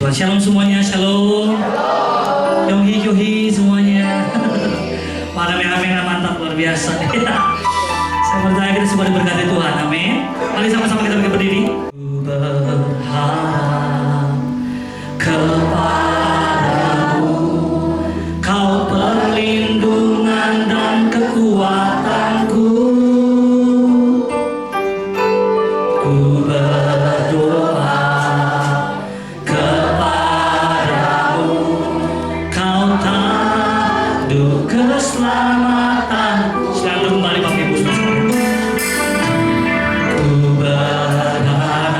Tuhan. Shalom semuanya, shalom. Yohi yohi semuanya. Mana amin, mantap, luar biasa. Saya percaya kita semua diberkati Tuhan, amin. Mari sama-sama kita berdiri. Ku berharap kepadamu, Kau perlindungan dan kekuatanku. Ku berdoa kepadamu, Kau tandu keselamatan. Selalu kembali Bapak Ibu Saudara. Ku berharap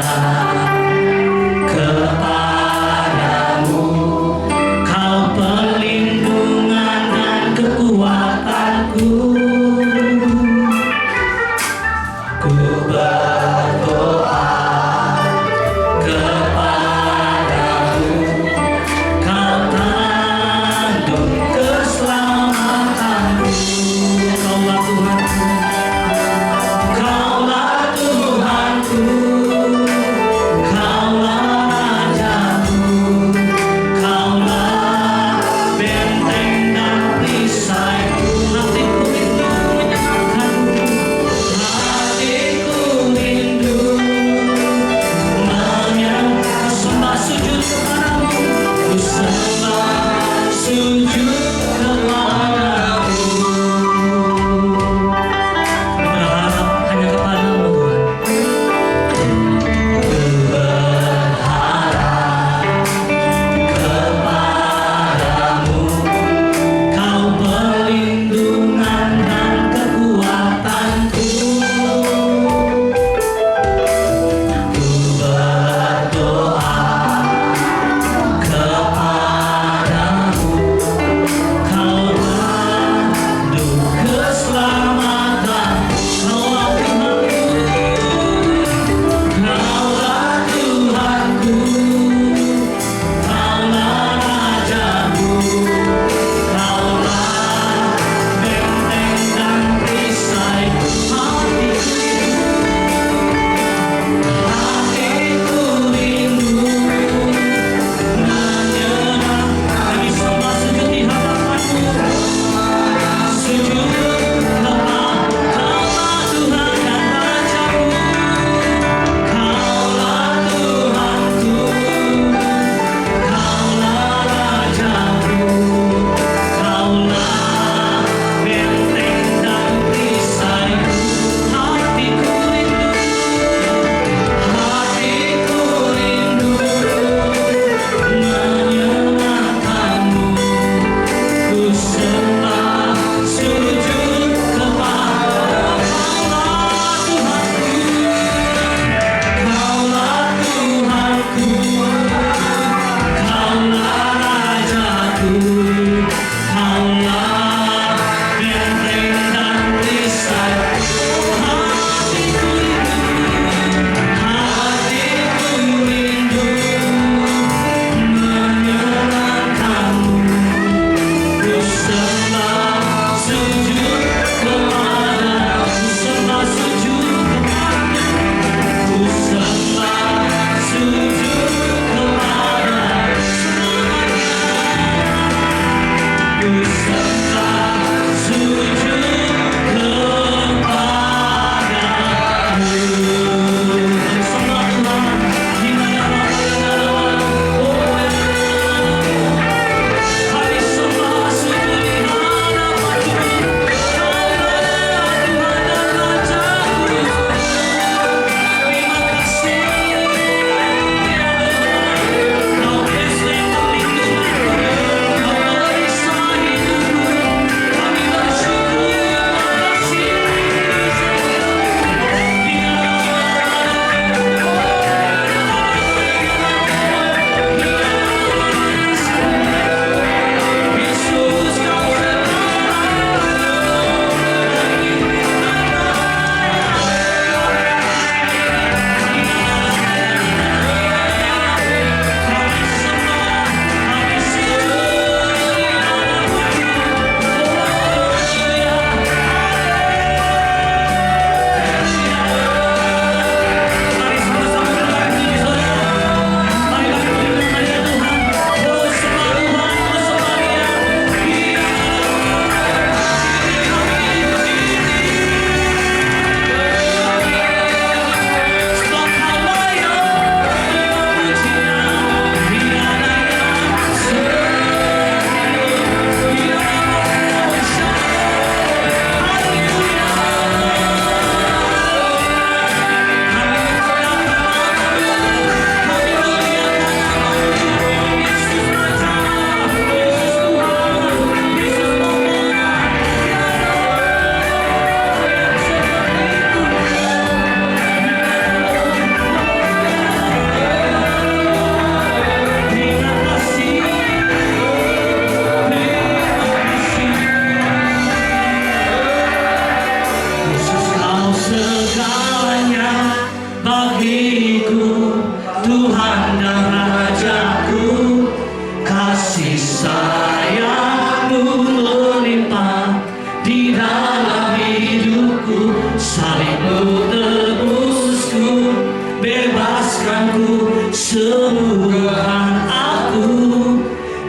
salibmu tebusku, bebaskanku, sembuhkan aku.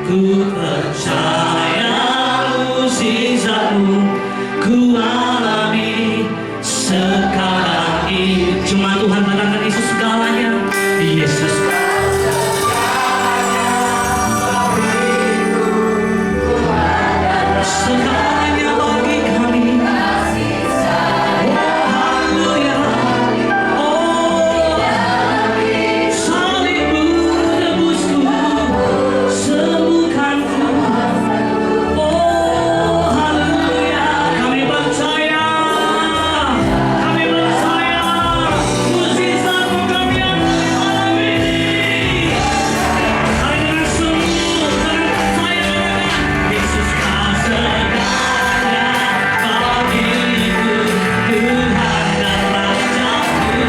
Ku percaya mukjizatmu ku alami sekarang ini. Cuma Tuhan katakan Yesus segalanya. Yesus segalanya bagi kami. Oh haleluya. Oh salibmu tebusku, sembuhkanku. Oh haleluya. Kami percaya mukjizatmu kami alami malam ini. Kami dengan sungguh percaya Yesus kau segalanya bagiku, Tuhan dan Rajaku.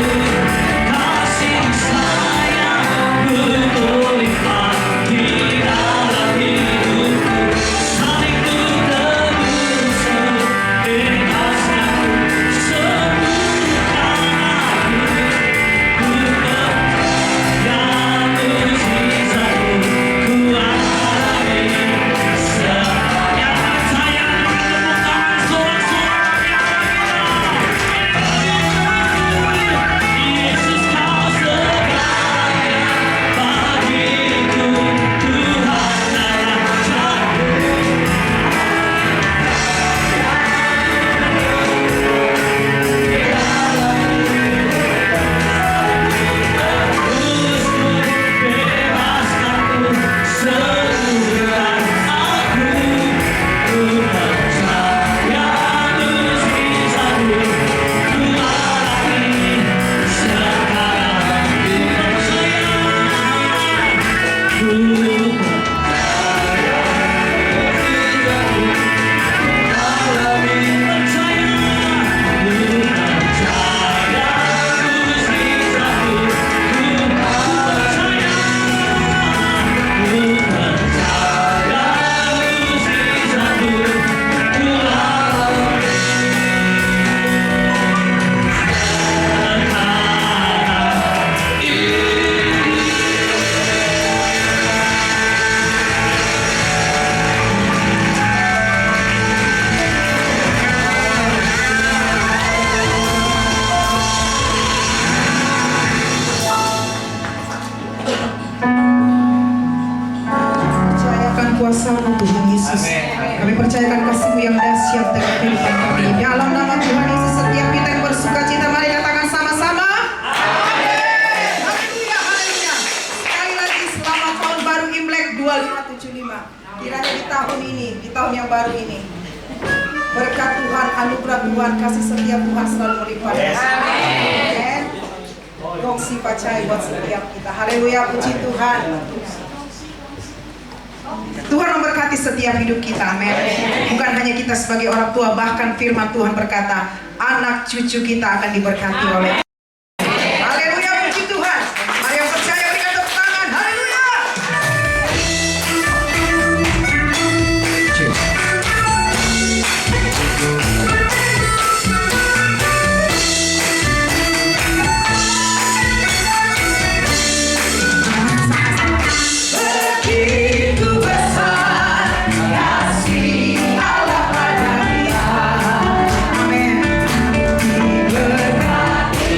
Kasih sayangmu melimpah di dalam hidupku. Salibmu tebusku, bebaskanku, sembuhkan aku. Ku percaya mukjizatmu ku alami. Yang percaya dengan tepuk tangan sorak-sorak Yesus kau segalanya bagiku, Tuhan dan Rajaku. Tebusku, bebaskanku, sembuhkan aku. Ku percaya mukjizatmu ku alami sekarang. Ku percaya Percayakan kuasa-Mu Tuhan Yesus. Kami percayakan kasih-Mu yang dahsyat dalam kehidupan kami. Dalam nama Tuhan Yesus, setiap kita yang bersuka cita, mari katakan sama-sama. Amin. Haleluya, haleluya. Sekali lagi selamat tahun baru Imlek 2575. Kiranya di tahun ini, di tahun yang baru ini, berkat Tuhan, anugerah Tuhan, kasih setia Tuhan selalu melimpah. Amin. Gongsi pacai buat setiap kita. Haleluya, puji Tuhan. Tuhan memberkati setiap hidup kita, amin. Bukan hanya kita sebagai orang tua, bahkan firman Tuhan berkata, anak cucu kita akan diberkati oleh Tuhan. Haleluya, puji Tuhan. Mari yang percaya berikan tepuk tangan. Haleluya. Begitu besar kasih Allah pada kita. Amin. Diberkati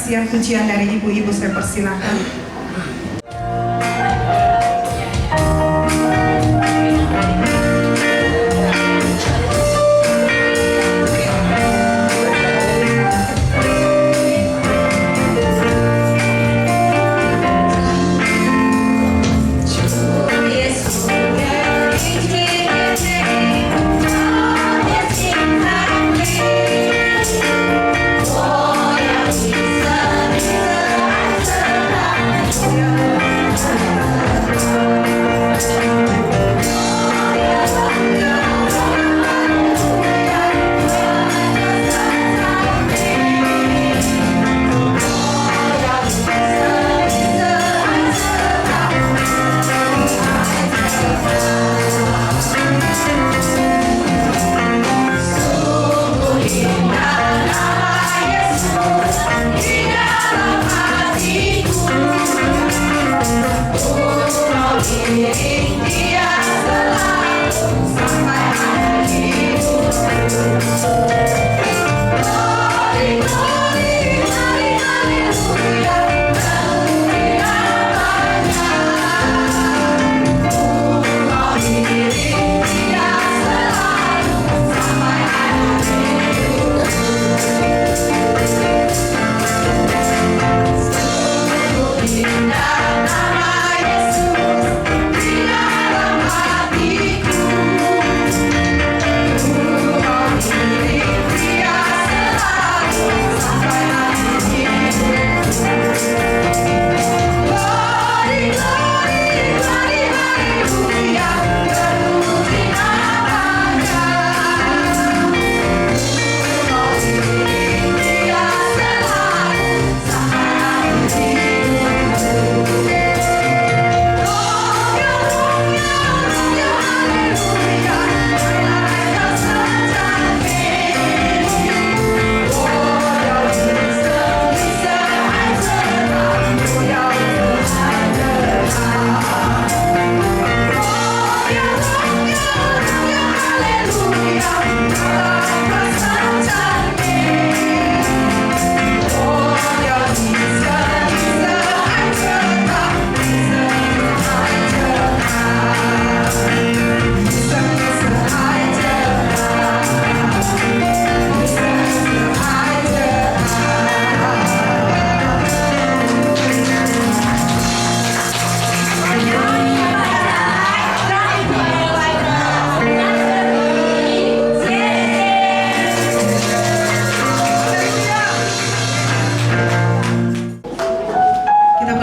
kesaksian pujian dari ibu-ibu saya persilakan.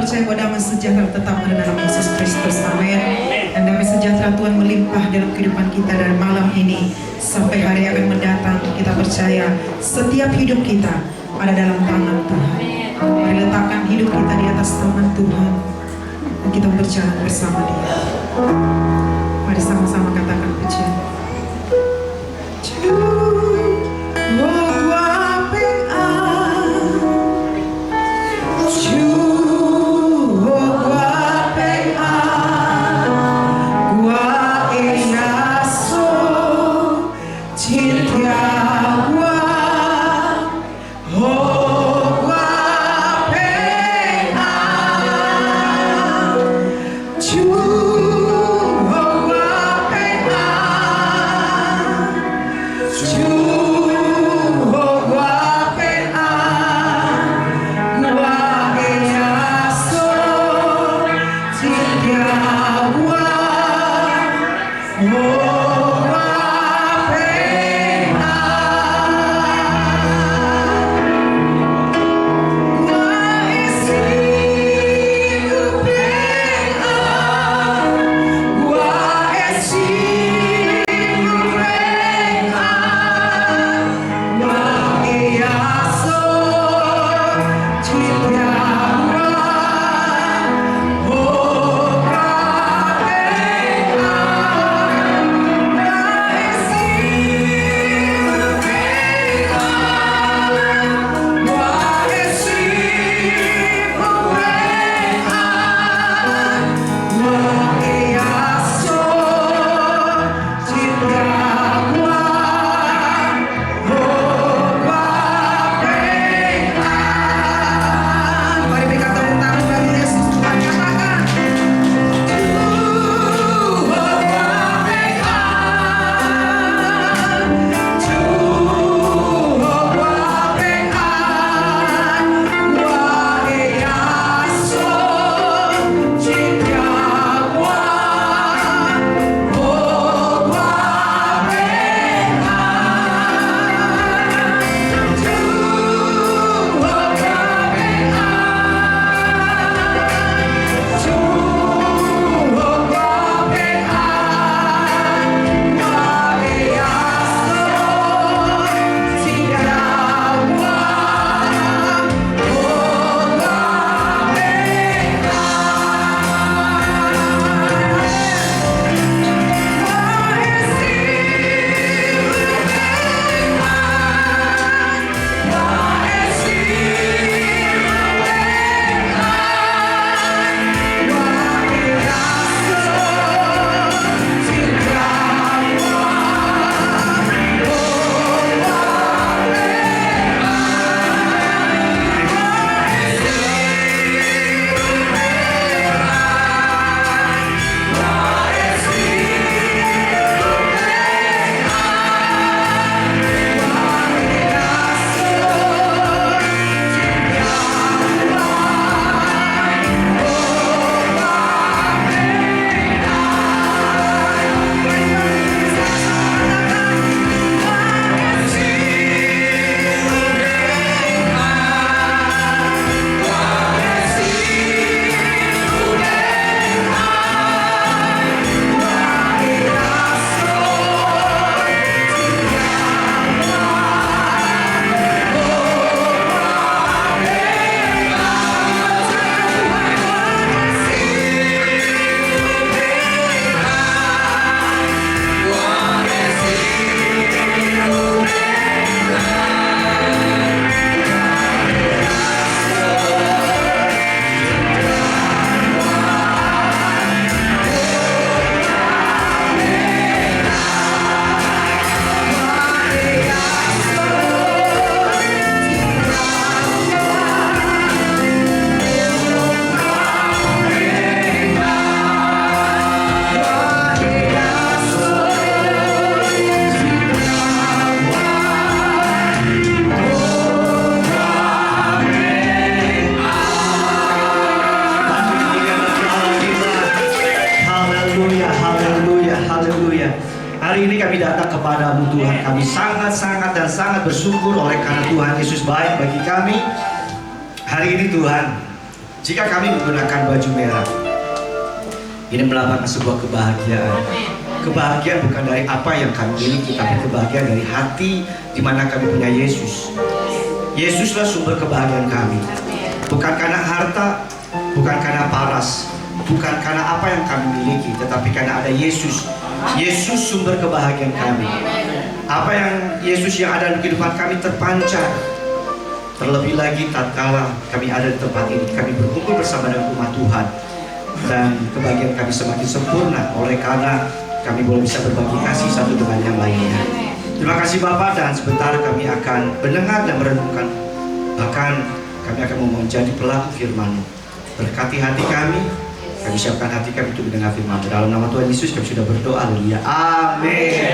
Percaya bahwa damai sejahtera tetap ada dalam Yesus Kristus, amin. Dan damai sejahtera Tuhan melimpah dalam kehidupan kita dari malam ini sampai hari yang akan mendatang. Kita percaya setiap hidup kita ada dalam tangan Tuhan. Mari letakkan hidup kita di atas tangan Tuhan dan kita berjalan bersama Dia. Mari sama-sama katakan pujian. hari ini kami datang kepadamu Tuhan. Kami sangat-sangat dan sangat bersyukur oleh karena Tuhan Yesus baik bagi kami. Hari ini Tuhan, jika kami menggunakan baju merah, ini melambangkan sebuah kebahagiaan. Kebahagiaan bukan dari apa yang kami miliki, tapi kebahagiaan dari hati di mana kami punya Yesus. Yesuslah sumber kebahagiaan kami. Bukan karena harta, bukan karena paras, bukan karena apa yang kami miliki, tetapi karena ada Yesus. Yesus sumber kebahagiaan kami. Apa yang Yesus yang ada di kehidupan kami terpancar. Terlebih lagi tatkala kami ada di tempat ini, kami berkumpul bersama dengan umat Tuhan, dan kebahagiaan kami semakin sempurna oleh karena kami boleh bisa berbagi kasih satu dengan yang lainnya. Terima kasih Bapak, dan sebentar kami akan mendengar dan merenungkan, bahkan kami akan mau menjadi pelaku firman-Mu. Berkati hati kami siapkan hati kami untuk mendengar firman-Mu. Dalam nama Tuhan Yesus kami sudah berdoa, haleluya, amin.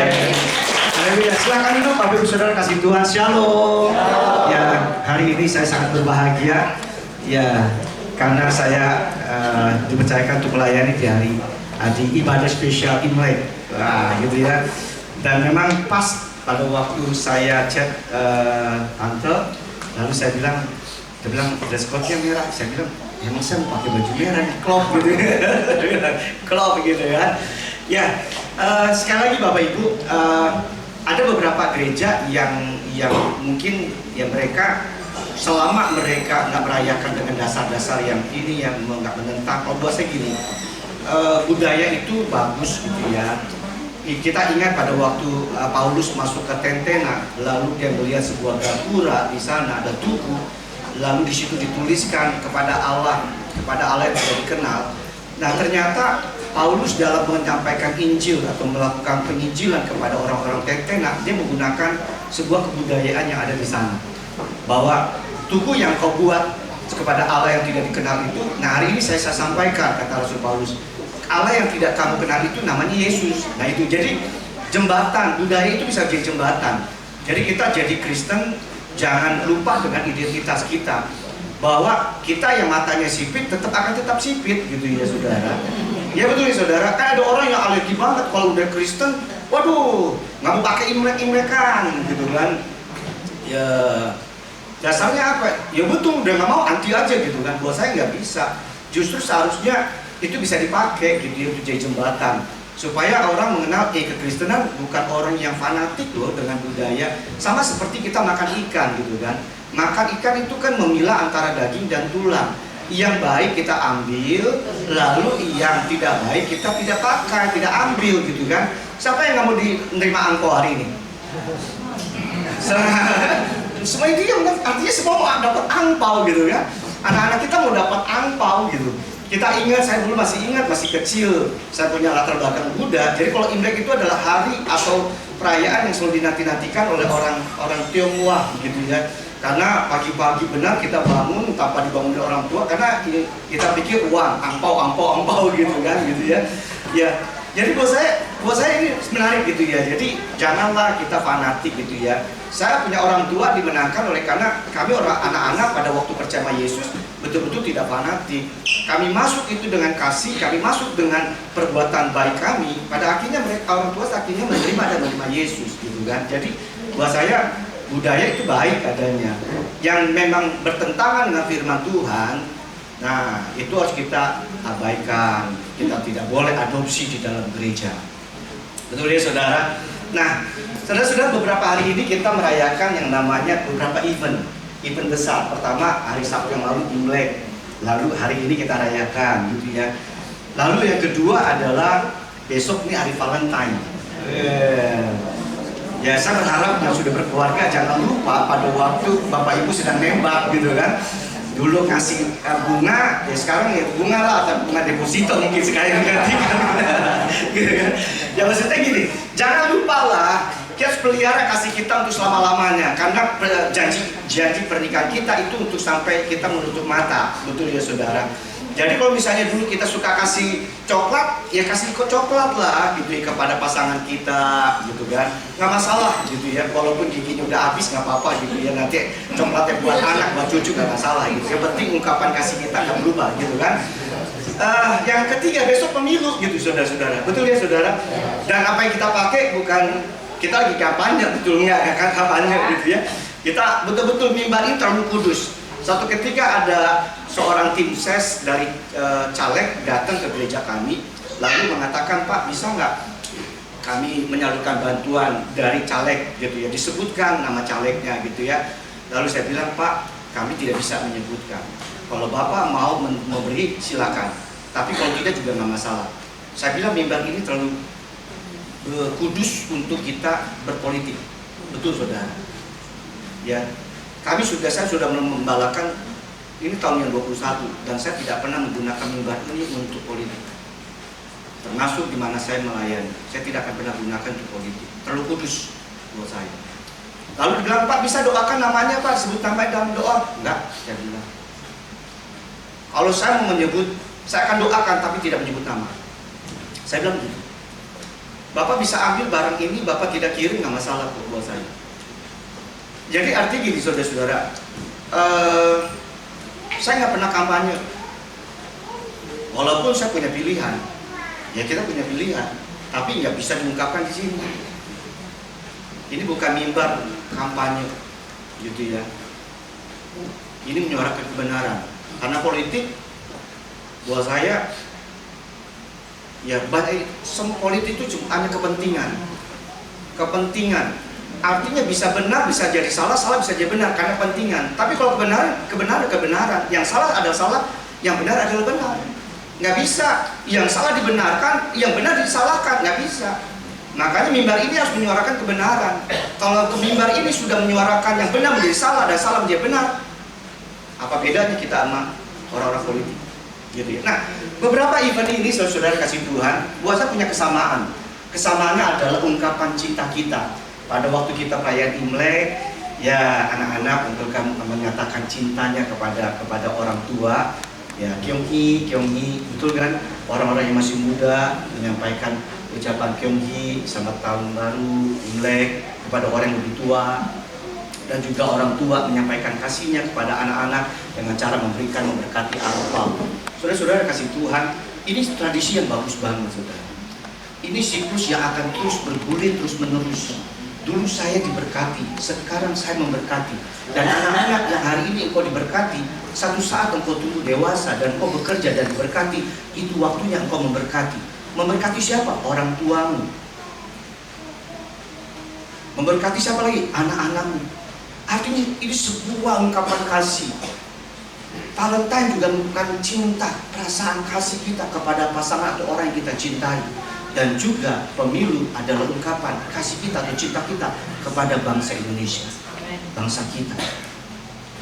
Haleluya, silakan duduk Bapak Ibu Saudara kasih Tuhan, shalom. Ya, hari ini saya sangat berbahagia, ya, karena saya dipercayakan untuk melayani di ibadah spesial Imlek, gitu ya. Dan memang pas pada waktu saya chat tante, lalu dia bilang dress code-nya merah. Saya bilang, emang saya mau pakai baju merah di klub gitu, klub gitu ya. Ya, sekali lagi Bapak Ibu, ada beberapa gereja yang mungkin ya mereka selama mereka nggak merayakan dengan dasar-dasar yang ini yang nggak menentang. Kalau buat saya gini, budaya itu bagus gitu ya. Kita ingat pada waktu Paulus masuk ke Tentena, lalu dia melihat sebuah gapura di sana, ada tugu, lalu di situ dituliskan kepada Allah yang tidak dikenal. Nah, ternyata Paulus dalam menyampaikan Injil atau melakukan penginjilan kepada orang-orang Tentena, dia menggunakan sebuah kebudayaan yang ada di sana, bahwa tugu yang kau buat kepada Allah yang tidak dikenal itu, nah hari ini saya sampaikan, kata Rasul Paulus, Allah yang tidak kamu kenal itu namanya Yesus. Nah itu jadi jembatan, budaya itu bisa jadi jembatan. Jadi kita jadi Kristen, jangan lupa dengan identitas kita, bahwa kita yang matanya sipit akan tetap sipit gitu ya saudara. Ya betul ya saudara, kan ada orang yang alergi banget kalau udah Kristen, waduh nggak mau pakai imlek-imlekan gitu kan. Ya dasarnya apa? Ya betul, udah nggak mau anti aja gitu kan. Buat saya nggak bisa. Justru seharusnya itu bisa dipakai gitu ya, untuk jadi jembatan supaya orang mengenal kekristenan bukan orang yang fanatik loh dengan budaya. Sama seperti kita makan ikan gitu kan. Makan ikan itu kan memilah antara daging dan tulang. Yang baik kita ambil, lalu yang tidak baik kita tidak pakai, tidak ambil gitu kan. Siapa yang nggak mau menerima angpau hari ini? Semua itu yang artinya semua mau dapat angpau gitu ya. Anak-anak kita mau dapat angpau gitu. Kita ingat, saya dulu masih ingat, masih kecil, saya punya latar belakang Buddha. Jadi kalau Imlek itu adalah hari atau perayaan yang selalu dinanti-nantikan oleh orang Tionghoa gitu ya. Karena pagi-pagi benar kita bangun tanpa dibangun oleh orang tua, karena kita pikir uang, angpau gitu kan gitu ya. Ya, jadi buat saya ini menarik gitu ya. Jadi janganlah kita fanatik gitu ya. Saya punya orang tua dimenangkan oleh karena kami orang anak-anak pada waktu percaya Yesus betul-betul tidak fanatik. Kami masuk itu dengan kasih, kami masuk dengan perbuatan baik kami. Pada akhirnya mereka orang tua akhirnya menerima dan menerima Yesus gitu kan. Jadi buat saya budaya itu baik adanya. Yang memang bertentangan dengan firman Tuhan, nah itu harus kita abaikan. Kita tidak boleh adopsi di dalam gereja. Betul ya saudara? Nah, saudara-saudara, beberapa hari ini kita merayakan yang namanya beberapa event besar. Pertama hari Sabtu yang lalu Imlek, lalu hari ini kita rayakan gitu ya. Lalu yang kedua adalah besok ini hari Valentine. Ya saya berharap yang sudah berkeluarga jangan lupa pada waktu Bapak Ibu sedang nembak gitu kan. Dulu ngasih bunga, ya sekarang ya bunga lah atau bunga deposito mungkin sekalian gantikan. Gitu kan. Ya maksudnya gini, jangan lupa lah kita harus pelihara kasih kita untuk selama-lamanya, karena janji pernikahan kita itu untuk sampai kita menutup mata. Betul ya saudara? Jadi kalau misalnya dulu kita suka kasih coklat, ya kasih coklat lah gitu ya kepada pasangan kita gitu kan. Nggak masalah gitu ya, walaupun giginya udah habis nggak apa-apa gitu ya. Nanti coklatnya buat anak, buat cucu nggak masalah gitu. Yang penting ungkapan kasih kita nggak berubah gitu kan. Yang ketiga besok pemilu gitu saudara-saudara. Betul ya saudara? Dan apa yang kita pakai bukan kita lagi kampanye, betul nggak kan kampanye gitu ya. Kita betul-betul mimbar ini terlalu kudus. Suatu ketika ada seorang tim ses dari caleg datang ke gereja kami, lalu mengatakan, Pak bisa nggak kami menyalurkan bantuan dari caleg gitu ya, disebutkan nama calegnya gitu ya. Lalu saya bilang, Pak kami tidak bisa menyebutkan. Kalau Bapak mau memberi silakan, tapi kalau tidak juga nggak masalah. Saya bilang mimbar ini terlalu kudus untuk kita berpolitik. Betul saudara? Ya, saya sudah membalakan ini tahun yang 21 dan saya tidak pernah menggunakan mimbar ini untuk politik. Termasuk di mana saya melayani, saya tidak akan pernah gunakan untuk politik. Terlalu kudus buat saya. Lalu bilang, Pak bisa doakan namanya Pak, sebut namanya dalam doa. Enggak, saya bilang. Kalau saya mau menyebut, saya akan doakan tapi tidak menyebut nama. Saya bilang gitu. Bapak bisa ambil barang ini, Bapak tidak kirim, nggak masalah buat saya. Jadi artinya gini saudara-saudara, saya nggak pernah kampanye. Walaupun saya punya pilihan, ya kita punya pilihan, tapi nggak bisa diungkapkan di sini. Ini bukan mimbar kampanye, gitu ya. Ini menyuarakan kebenaran. Karena politik, buat saya, ya semua politik itu cuma hanya kepentingan. Artinya bisa benar, bisa jadi salah, salah bisa jadi benar karena kepentingan. Tapi kalau kebenaran. Yang salah adalah salah, yang benar adalah benar. Nggak bisa, yang salah dibenarkan, yang benar disalahkan, nggak bisa. Makanya mimbar ini harus menyuarakan kebenaran. Kalau mimbar ini sudah menyuarakan yang benar menjadi salah dan salah menjadi benar, apa bedanya kita sama orang-orang politik? Gitu ya. Nah, beberapa event ini saudara kasih Tuhan, buat saya punya kesamaan. Kesamaannya adalah ungkapan cinta kita. Pada waktu kita perayaan Imlek, ya anak-anak untuk menyatakan cintanya kepada orang tua. Ya, Kyonghi, betul kan? Orang-orang yang masih muda menyampaikan ucapan Kyonghi, selamat tahun baru, Imlek kepada orang yang lebih tua. Dan juga orang tua menyampaikan kasihnya kepada anak-anak dengan cara memberkati angpao. Saudara-saudara kasih Tuhan, ini tradisi yang bagus banget saudara. Ini siklus yang akan terus bergulir terus menerus. Dulu saya diberkati, sekarang saya memberkati. Dan anak-anak yang hari ini engkau diberkati, satu saat engkau tumbuh dewasa dan engkau bekerja dan diberkati, itu waktunya engkau memberkati. Memberkati siapa? Orang tuamu. Memberkati siapa lagi? Anak-anakmu. Artinya ini sebuah ungkapan kasih. Valentine juga merupakan cinta, perasaan kasih kita kepada pasangan atau orang yang kita cintai. Dan juga pemilu adalah ungkapan kasih kita atau cinta kita kepada bangsa Indonesia, bangsa kita.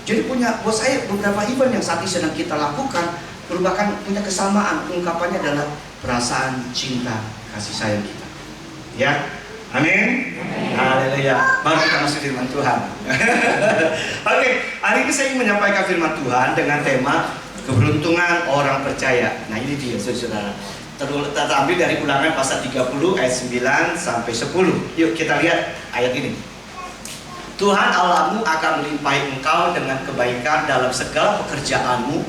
Jadi buat saya beberapa event yang saat ini sedang kita lakukan merupakan punya kesamaan. Ungkapannya adalah perasaan cinta kasih sayang kita. Ya, amin. Haleluya. Baru kita masuk firman Tuhan. Oke, hari ini saya ingin menyampaikan firman Tuhan dengan tema keberuntungan orang percaya. Nah ini dia saudara. Terambil dari Ulangan pasal 30 ayat 9 sampai 10. Yuk kita lihat ayat ini. Tuhan Allahmu akan melimpahi engkau dengan kebaikan dalam segala pekerjaanmu,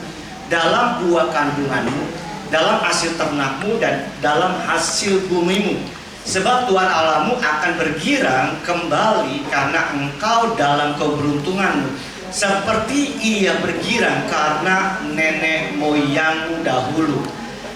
dalam buah kandunganmu, dalam hasil ternakmu, dan dalam hasil bumimu. Sebab Tuhan Allahmu akan bergirang kembali karena engkau dalam keberuntunganmu, seperti ia bergirang karena nenek moyangmu dahulu.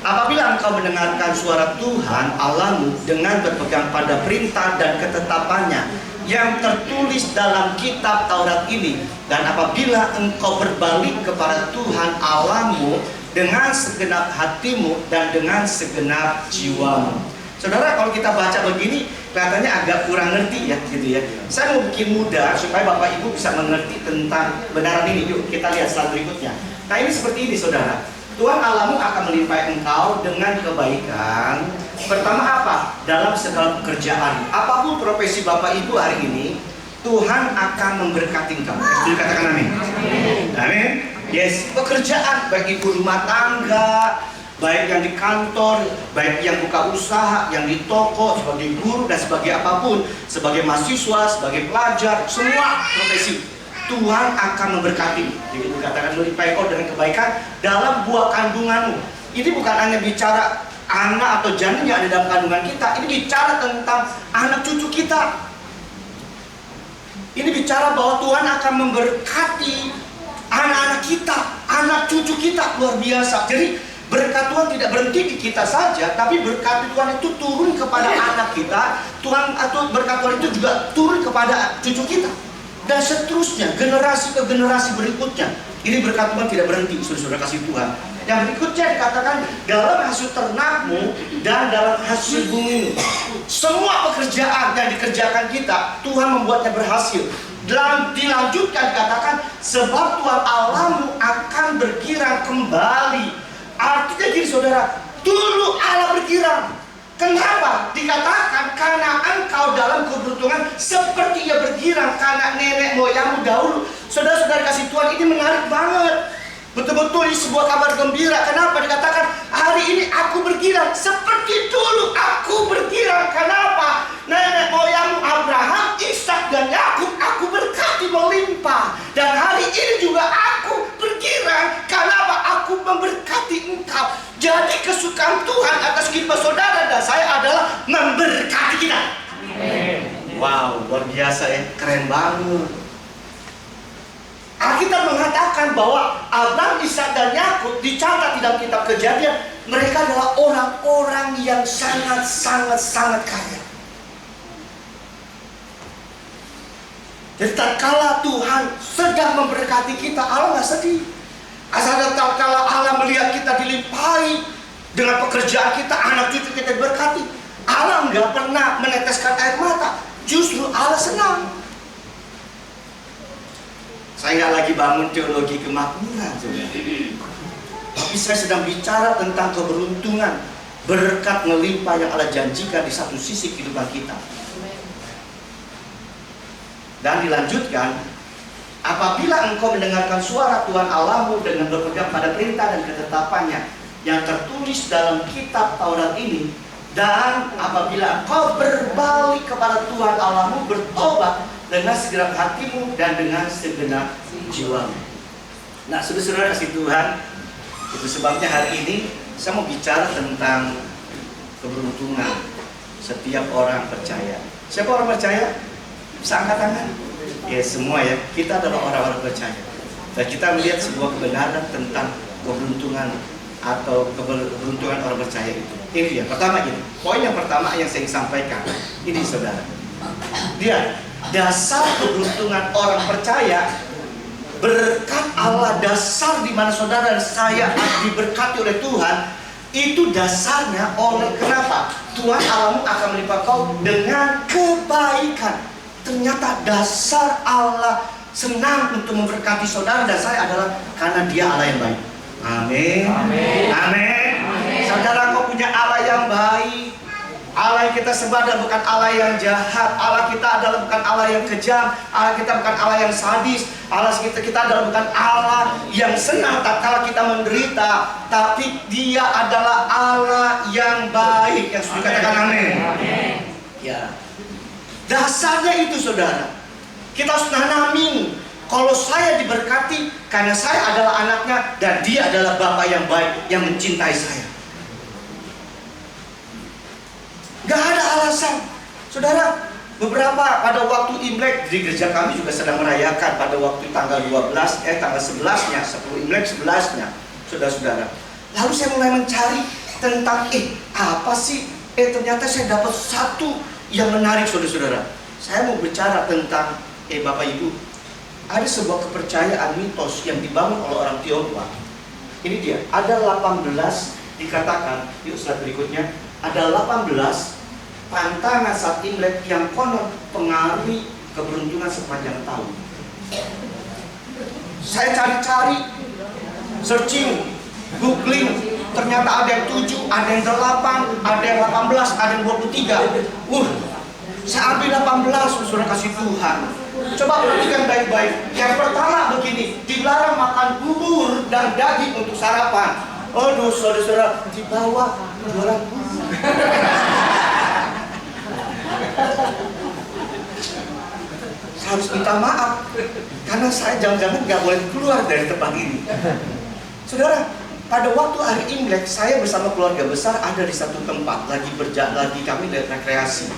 Apabila engkau mendengarkan suara Tuhan Allahmu dengan berpegang pada perintah dan ketetapannya yang tertulis dalam kitab Taurat ini, dan apabila engkau berbalik kepada Tuhan Allahmu dengan segenap hatimu dan dengan segenap jiwamu. Saudara, kalau kita baca begini kelihatannya agak kurang ngerti ya, gitu ya. Saya mau bikin mudah supaya Bapak Ibu bisa mengerti tentang kebenaran ini. Yuk kita lihat slide berikutnya. Nah ini seperti ini saudara. Tuhan Allahmu akan melimpahi engkau dengan kebaikan. Pertama apa? Dalam segala pekerjaan. Apapun profesi Bapak Ibu hari ini, Tuhan akan memberkati engkau. Jadi katakan amin. Amin. Yes. Pekerjaan baik ibu rumah tangga, baik yang di kantor, baik yang buka usaha, yang di toko, sebagai guru dan sebagai apapun, sebagai mahasiswa, sebagai pelajar, semua profesi. Tuhan akan memberkati. Jadi dikatakan melimpahi kau dengan kebaikan dalam buah kandunganmu. Ini bukan hanya bicara anak atau janin yang ada dalam kandungan kita. Ini bicara tentang anak cucu kita. Ini bicara bahwa Tuhan akan memberkati anak-anak kita, anak cucu kita, luar biasa. Jadi berkat Tuhan tidak berhenti di kita saja, tapi berkat Tuhan itu turun kepada anak kita. Tuhan atau berkat Tuhan itu juga turun kepada cucu kita, dan seterusnya, generasi ke generasi berikutnya. Ini berkat Tuhan tidak berhenti, saudara kasih Tuhan. Yang berikutnya dikatakan dalam hasil ternakmu dan dalam hasil bumimu. Semua pekerjaan yang dikerjakan kita, Tuhan membuatnya berhasil. Dan dilanjutkan dikatakan sebab Tuhan Allahmu akan berkirang kembali. Artinya gini saudara, dulu Allah berkirang. Kenapa? Dikatakan karena engkau dalam keberuntungan seperti ia berkirang karena nenek moyangmu dahulu. Saudara-saudara kasih Tuhan, ini menarik banget. Betul-betul ini sebuah kabar gembira. Kenapa? Dikatakan hari ini aku berkirang seperti dulu aku berkirang. Kenapa? Nenek moyangmu Abraham, Ishak dan Yakub aku berkati melimpah. Dan hari ini juga aku berkirang. Kenapa? Aku memberkati engkau. Jadi kesukaan Tuhan atas kehidupan saudara dan saya adalah memberkati kita. Wow, luar biasa ya, keren banget. Alkitab mengatakan bahwa Abraham, Ishak dan Yakub dicatat di dalam kitab Kejadian, mereka adalah orang-orang yang sangat kaya. Jadi tatkala Tuhan sedang memberkati kita, Allah nggak sedih. Asal tatkala Allah melihat kita dilimpahi dengan pekerjaan kita, anak cucu kita diberkati, Allah nggak pernah meneteskan air mata. Justru Allah senang. Saya nggak lagi bangun teologi kemakmuran, tapi saya sedang bicara tentang keberuntungan, berkat melimpah yang Allah janjikan di satu sisi kehidupan kita. Dan dilanjutkan, apabila engkau mendengarkan suara Tuhan Allahmu dengan berpegang pada perintah dan ketetapannya yang tertulis dalam kitab Taurat ini, dan apabila engkau berbalik kepada Tuhan Allahmu, bertobat dengan segenap hatimu dan dengan segenap jiwamu. Nah, saudara-saudara kasih Tuhan, itu sebabnya hari ini saya mau bicara tentang keberuntungan setiap orang percaya. Siapa orang percaya? Bisa angkat tangan? Ya semua ya, kita adalah orang-orang percaya. Dan kita melihat sebuah kebenaran tentang keberuntungan atau keberuntungan orang percaya itu. Ini dia, pertama gini, poin yang pertama yang saya ingin sampaikan. Ini saudara, dia dasar keberuntungan orang percaya, berkat Allah dasar di mana saudara dan saya diberkati oleh Tuhan, itu dasarnya oleh kenapa? Tuhan Allahmu akan melimpah kau dengan kebaikan. Ternyata dasar Allah senang untuk memberkati saudara dan saya adalah karena Dia Allah yang baik. Amin. Amin. Amin. Saudara, kau punya Allah yang baik. Allah yang kita sembah adalah bukan Allah yang jahat. Allah kita adalah bukan Allah yang kejam. Allah kita bukan Allah yang sadis. Allah kita adalah bukan Allah yang senang tatkala kita menderita, tapi Dia adalah Allah yang baik. Yang sudah dikatakan amin. Ya. Dasarnya itu saudara. Kita harus nanamin. Kalau saya diberkati karena saya adalah anaknya dan Dia adalah Bapa yang baik yang mencintai saya. Gak ada alasan. Saudara, beberapa pada waktu Imlek di gereja kami juga sedang merayakan pada waktu tanggal 11-nya, 10 Imlek 11-nya, saudara-saudara. Lalu saya mulai mencari tentang apa sih? Ternyata saya dapat satu yang menarik, saudara-saudara. Saya mau bicara tentang Bapak Ibu, ada sebuah kepercayaan mitos yang dibangun oleh orang Tionghoa. Ini dia, ada 18 dikatakan, yuk slide berikutnya. Ada 18 pantangan saat Imlek yang konon pengaruhi keberuntungan sepanjang tahun. Saya cari-cari, searching, googling, ternyata ada yang 7, ada yang 8, ada yang 18, ada yang 23. Saya ambil 18, saudara kasih Tuhan. Coba perhatikan baik-baik. Yang pertama begini, dilarang makan bubur dan daging untuk sarapan. Aduh, saudara-saudara, di bawah jualan bubur. Saya harus minta maaf karena saya jangan-jangan nggak boleh keluar dari tempat ini. Saudara, pada waktu hari Imlek, saya bersama keluarga besar ada di satu tempat, lagi kami rekreasi.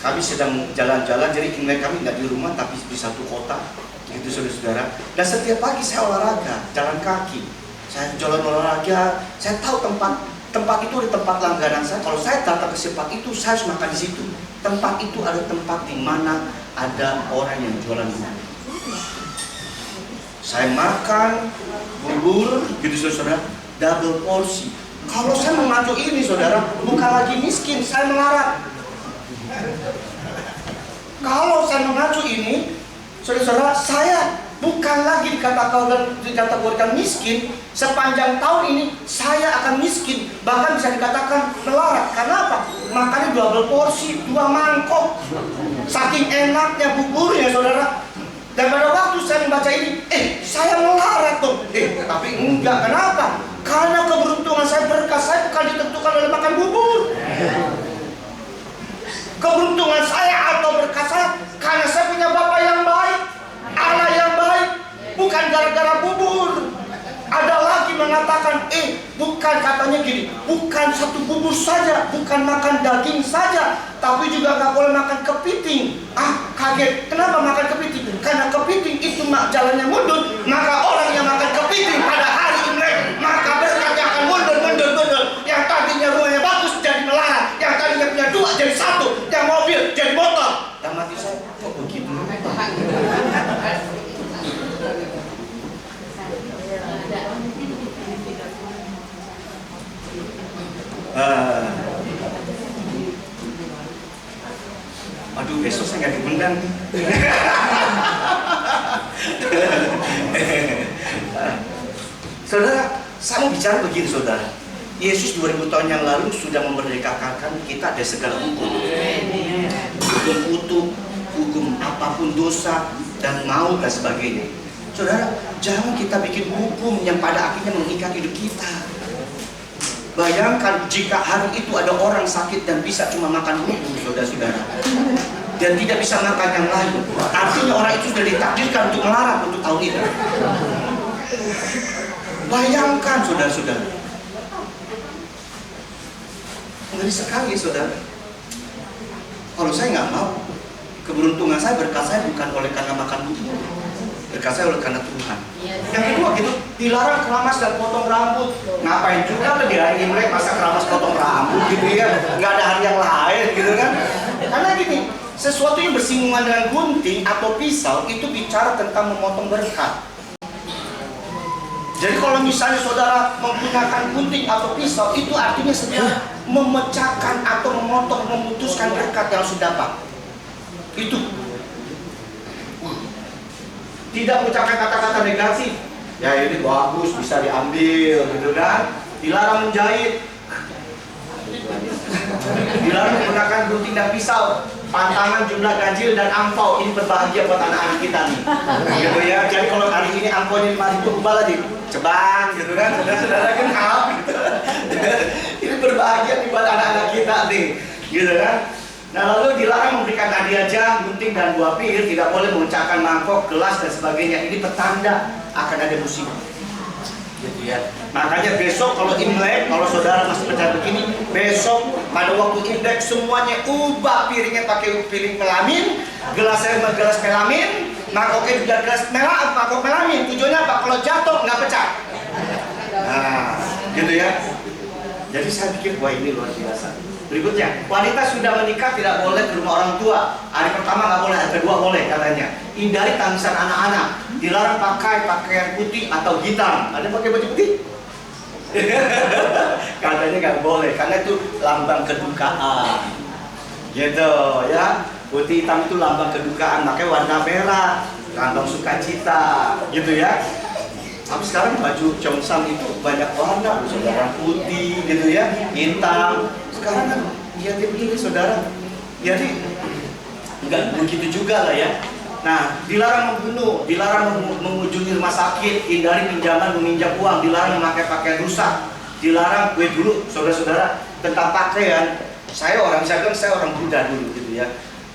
Kami sedang jalan-jalan, jadi Imlek kami nggak di rumah, tapi di satu kota, gitu saudara-saudara. Dan setiap pagi saya olahraga, jalan kaki. Saya jalan olahraga, saya tahu tempat itu ada tempat langganan saya. Kalau saya datang ke tempat itu, saya harus makan di situ. Tempat itu ada tempat di mana ada orang yang jualan bubur. Saya makan bubur, gitu saudara, double porsi. Kalau saya mengacu ini, saudara, bukan lagi miskin, saya melarat. Kalau saya mengacu ini, saudara, saya bukan lagi dikategorikan miskin. Sepanjang tahun ini saya akan miskin, bahkan bisa dikatakan melarat. Karena apa? Makannya double porsi, 2 mangkok. Saking enaknya buburnya, saudara. Dan pada waktu saya membaca ini, saya melarat tuh. Tapi enggak, kenapa? Karena keberuntungan saya, berkah saya bukan ditentukan oleh makan bubur. Keberuntungan saya atau berkah saya karena saya punya Bapa yang baik, Allah yang baik, bukan gara-gara bubur. Ada lagi mengatakan, bukan, katanya gini, bukan satu bubur saja, bukan makan daging saja, tapi juga nggak boleh makan kepiting. Kaget, kenapa makan kepiting? Karena kepiting itu jalannya mundur, maka orang yang makan kepiting pada hari Imlek, maka berkatnya akan mundur. Yang tadinya rumahnya bagus jadi melarat, yang tadinya punya 2 jadi 1, yang mobil jadi motor. Dan mati saya, kok begitu? Aduh, besok saya nggak diundang. Saudara, saya mau bicara begini, saudara. Yesus 2000 tahun yang lalu sudah memerdekakan kita dari segala hukum. Hukum kutuk, hukum apapun dosa, dan maut dan sebagainya. Saudara, jangan kita bikin hukum yang pada akhirnya mengikat hidup kita. Bayangkan jika hari itu ada orang sakit dan bisa cuma makan bubur, saudara-saudara, dan tidak bisa makan yang lain. Artinya orang itu sudah ditakdirkan untuk melarat untuk tahun itu. Bayangkan, saudara-saudara. Ngeri sekali, saudara. Kalau saya nggak mau, keberuntungan saya, berkat saya bukan oleh karena makan bubur, berkat saya oleh karena Tuhan. Yang kedua gitu, dilarang keramas dan potong rambut. Ngapain juga tuh di hari Imlek masa keramas potong rambut gitu ya? Nggak ada hari yang lain gitu kan? Karena gini, sesuatu yang bersinggungan dengan gunting atau pisau itu bicara tentang memotong berkat. Jadi kalau misalnya saudara menggunakan gunting atau pisau, itu artinya sedang memecahkan atau memotong, memutuskan berkat yang sudah dapat. Itu. Tidak mengucapkan kata-kata negatif. Ya ini bagus, bisa diambil, gitu kan? Dilarang menjahit. Dilarang menggunakan gunting dan pisau. Pantangan, jumlah ganjil, dan angpau. Ini berbahagia buat anak-anak kita nih. Gitu ya. Jadi kalau hari ini angpaunya 5.000 kembali lagi. Cebang, gitu kan? Saudara-saudara kenal. Gitu. Ini berbahagia nih buat anak-anak kita nih. Gitu kan? Nah lalu dilarang memberikan hadiah jam, gunting, dan buah pir. Tidak boleh memecahkan mangkok, gelas, dan sebagainya. Ini petanda akan ada musibah. Gitu ya. Makanya besok kalau Imlek, kalau saudara masih percaya begini, besok pada waktu Imlek semuanya ubah piringnya pakai piring melamin, gelasnya gelas melamin, mangkoknya juga gelas mangkok melamin. Tujuannya apa? Kalau jatuh nggak pecah. Nah, gitu ya. Jadi saya pikir wah ini luar biasa. Berikutnya, wanita sudah menikah tidak boleh ke rumah orang tua. Hari pertama nggak boleh, hari kedua boleh katanya. Hindari tangisan anak-anak. Dilarang pakai pakaian putih atau hitam. Ada pakai baju putih? Katanya nggak boleh, karena itu lambang kedukaan. Gitu ya. Putih hitam itu lambang kedukaan. Makanya warna merah, lambang sukacita. Gitu ya. Tapi sekarang baju Cheongsam itu banyak warna, saudara, putih gitu ya, hitam. Sekarang kan ya begini saudara. Jadi enggak begitu juga lah ya. Nah, dilarang membunuh, dilarang mengunjungi rumah sakit, hindari pinjaman meminjam uang, dilarang memakai pakaian rusak, dilarang dulu saudara-saudara tentang pakaian. Saya bilang saya orang Buddha dulu gitu ya.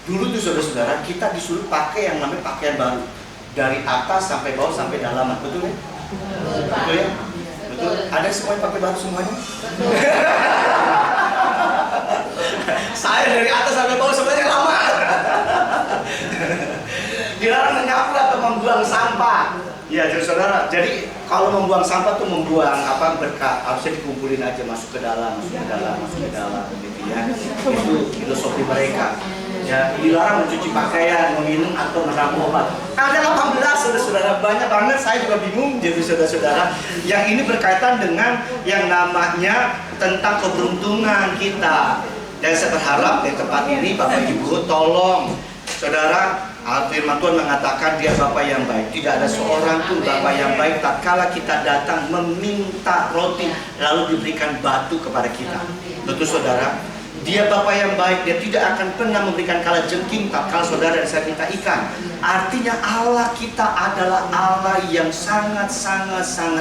Dulu tuh saudara-saudara kita disuruh pakai yang namanya pakaian baru dari atas sampai bawah sampai dalaman, betul ya? Betul ya? Betul. Ada semua yang pakai batu semuanya? Saya dari atas sampai bawah sebenarnya lama. Dilarang menyapu atau membuang sampah. Ya, jadi saudara. Jadi kalau membuang sampah tuh membuang apa berkah, harusnya dikumpulin aja, masuk ke dalam, gitu ya. Itu filosofi mereka. Ya, dilarang mencuci pakaian, meminum atau meramu obat. Ada 18 saudara-saudara, banyak banget. Saya juga bingung jadi saudara-saudara. Yang ini berkaitan dengan yang namanya tentang keberuntungan kita. Dan saya berharap di tempat ini Bapak Ibu tolong saudara, firman Tuhan mengatakan dia Bapa yang baik. Tidak ada seorang pun Bapa yang baik tatkala kita datang meminta roti lalu diberikan batu kepada kita. Betul saudara? Dia Bapa yang baik, dia tidak akan pernah memberikan kalajengking tatkala saudara dan saya minta ikan. Artinya Allah kita adalah Allah yang sangat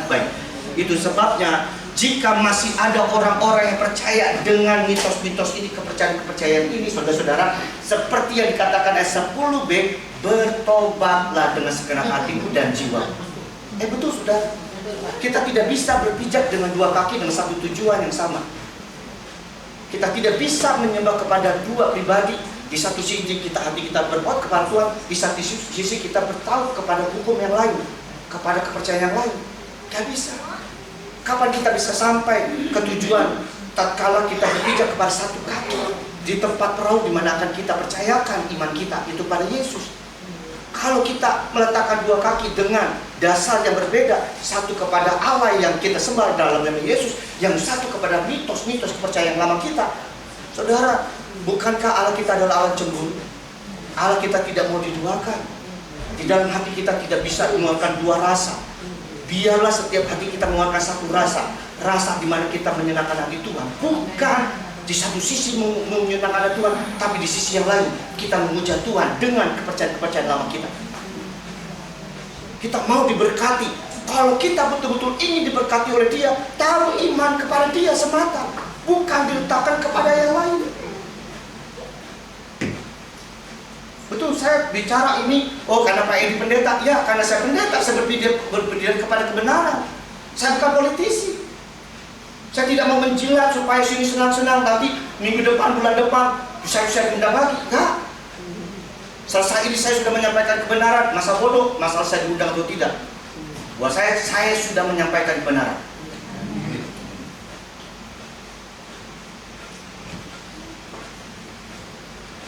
baik. Itu sebabnya jika masih ada orang-orang yang percaya dengan mitos-mitos ini, kepercayaan ini, saudara-saudara, seperti yang dikatakan ayat 10b, bertobatlah dengan segenap hatimu dan jiwa. Betul saudara, kita tidak bisa berpijak dengan dua kaki dengan satu tujuan yang sama. Kita tidak bisa menyembah kepada dua pribadi. Di satu sisi hati kita berbuat kepada Tuhan, di satu sisi kita bertaut kepada hukum yang lain, kepada kepercayaan yang lain. Gak bisa. Kapan kita bisa sampai ke tujuan tatkala kita berpijak kepada satu kaki di tempat perahu di mana akan kita percayakan iman kita itu pada Yesus. Kalau kita meletakkan dua kaki dengan dasar yang berbeda, satu kepada Allah yang kita sembah dalam nama Yesus, yang satu kepada mitos-mitos kepercayaan lama kita. Saudara, bukankah Allah kita adalah Allah cemburu? Allah kita tidak mau diduakan. Di dalam hati kita tidak bisa mengeluarkan dua rasa. Biarlah setiap hati kita mengeluarkan satu rasa di mana kita menyenangkan hati Tuhan. Bukan di satu sisi menyenangkan hati Tuhan, tapi di sisi yang lain kita memuja Tuhan dengan kepercayaan lama kita. Kita mau diberkati. Kalau kita betul-betul ingin diberkati oleh Dia, taruh iman kepada Dia semata, bukan diletakkan kepada yang lain. Betul, saya bicara ini, karena Pak Edi pendeta. Ya, karena saya pendeta, saya berpikir kepada kebenaran. Saya bukan politisi. Saya tidak mau menjilat supaya sini senang-senang, nanti minggu depan, bulan depan, saya pindah lagi. Enggak. Selesai ini saya sudah menyampaikan kebenaran. Masa bodoh, masalah saya diundang atau tidak. Buat saya sudah menyampaikan kebenaran.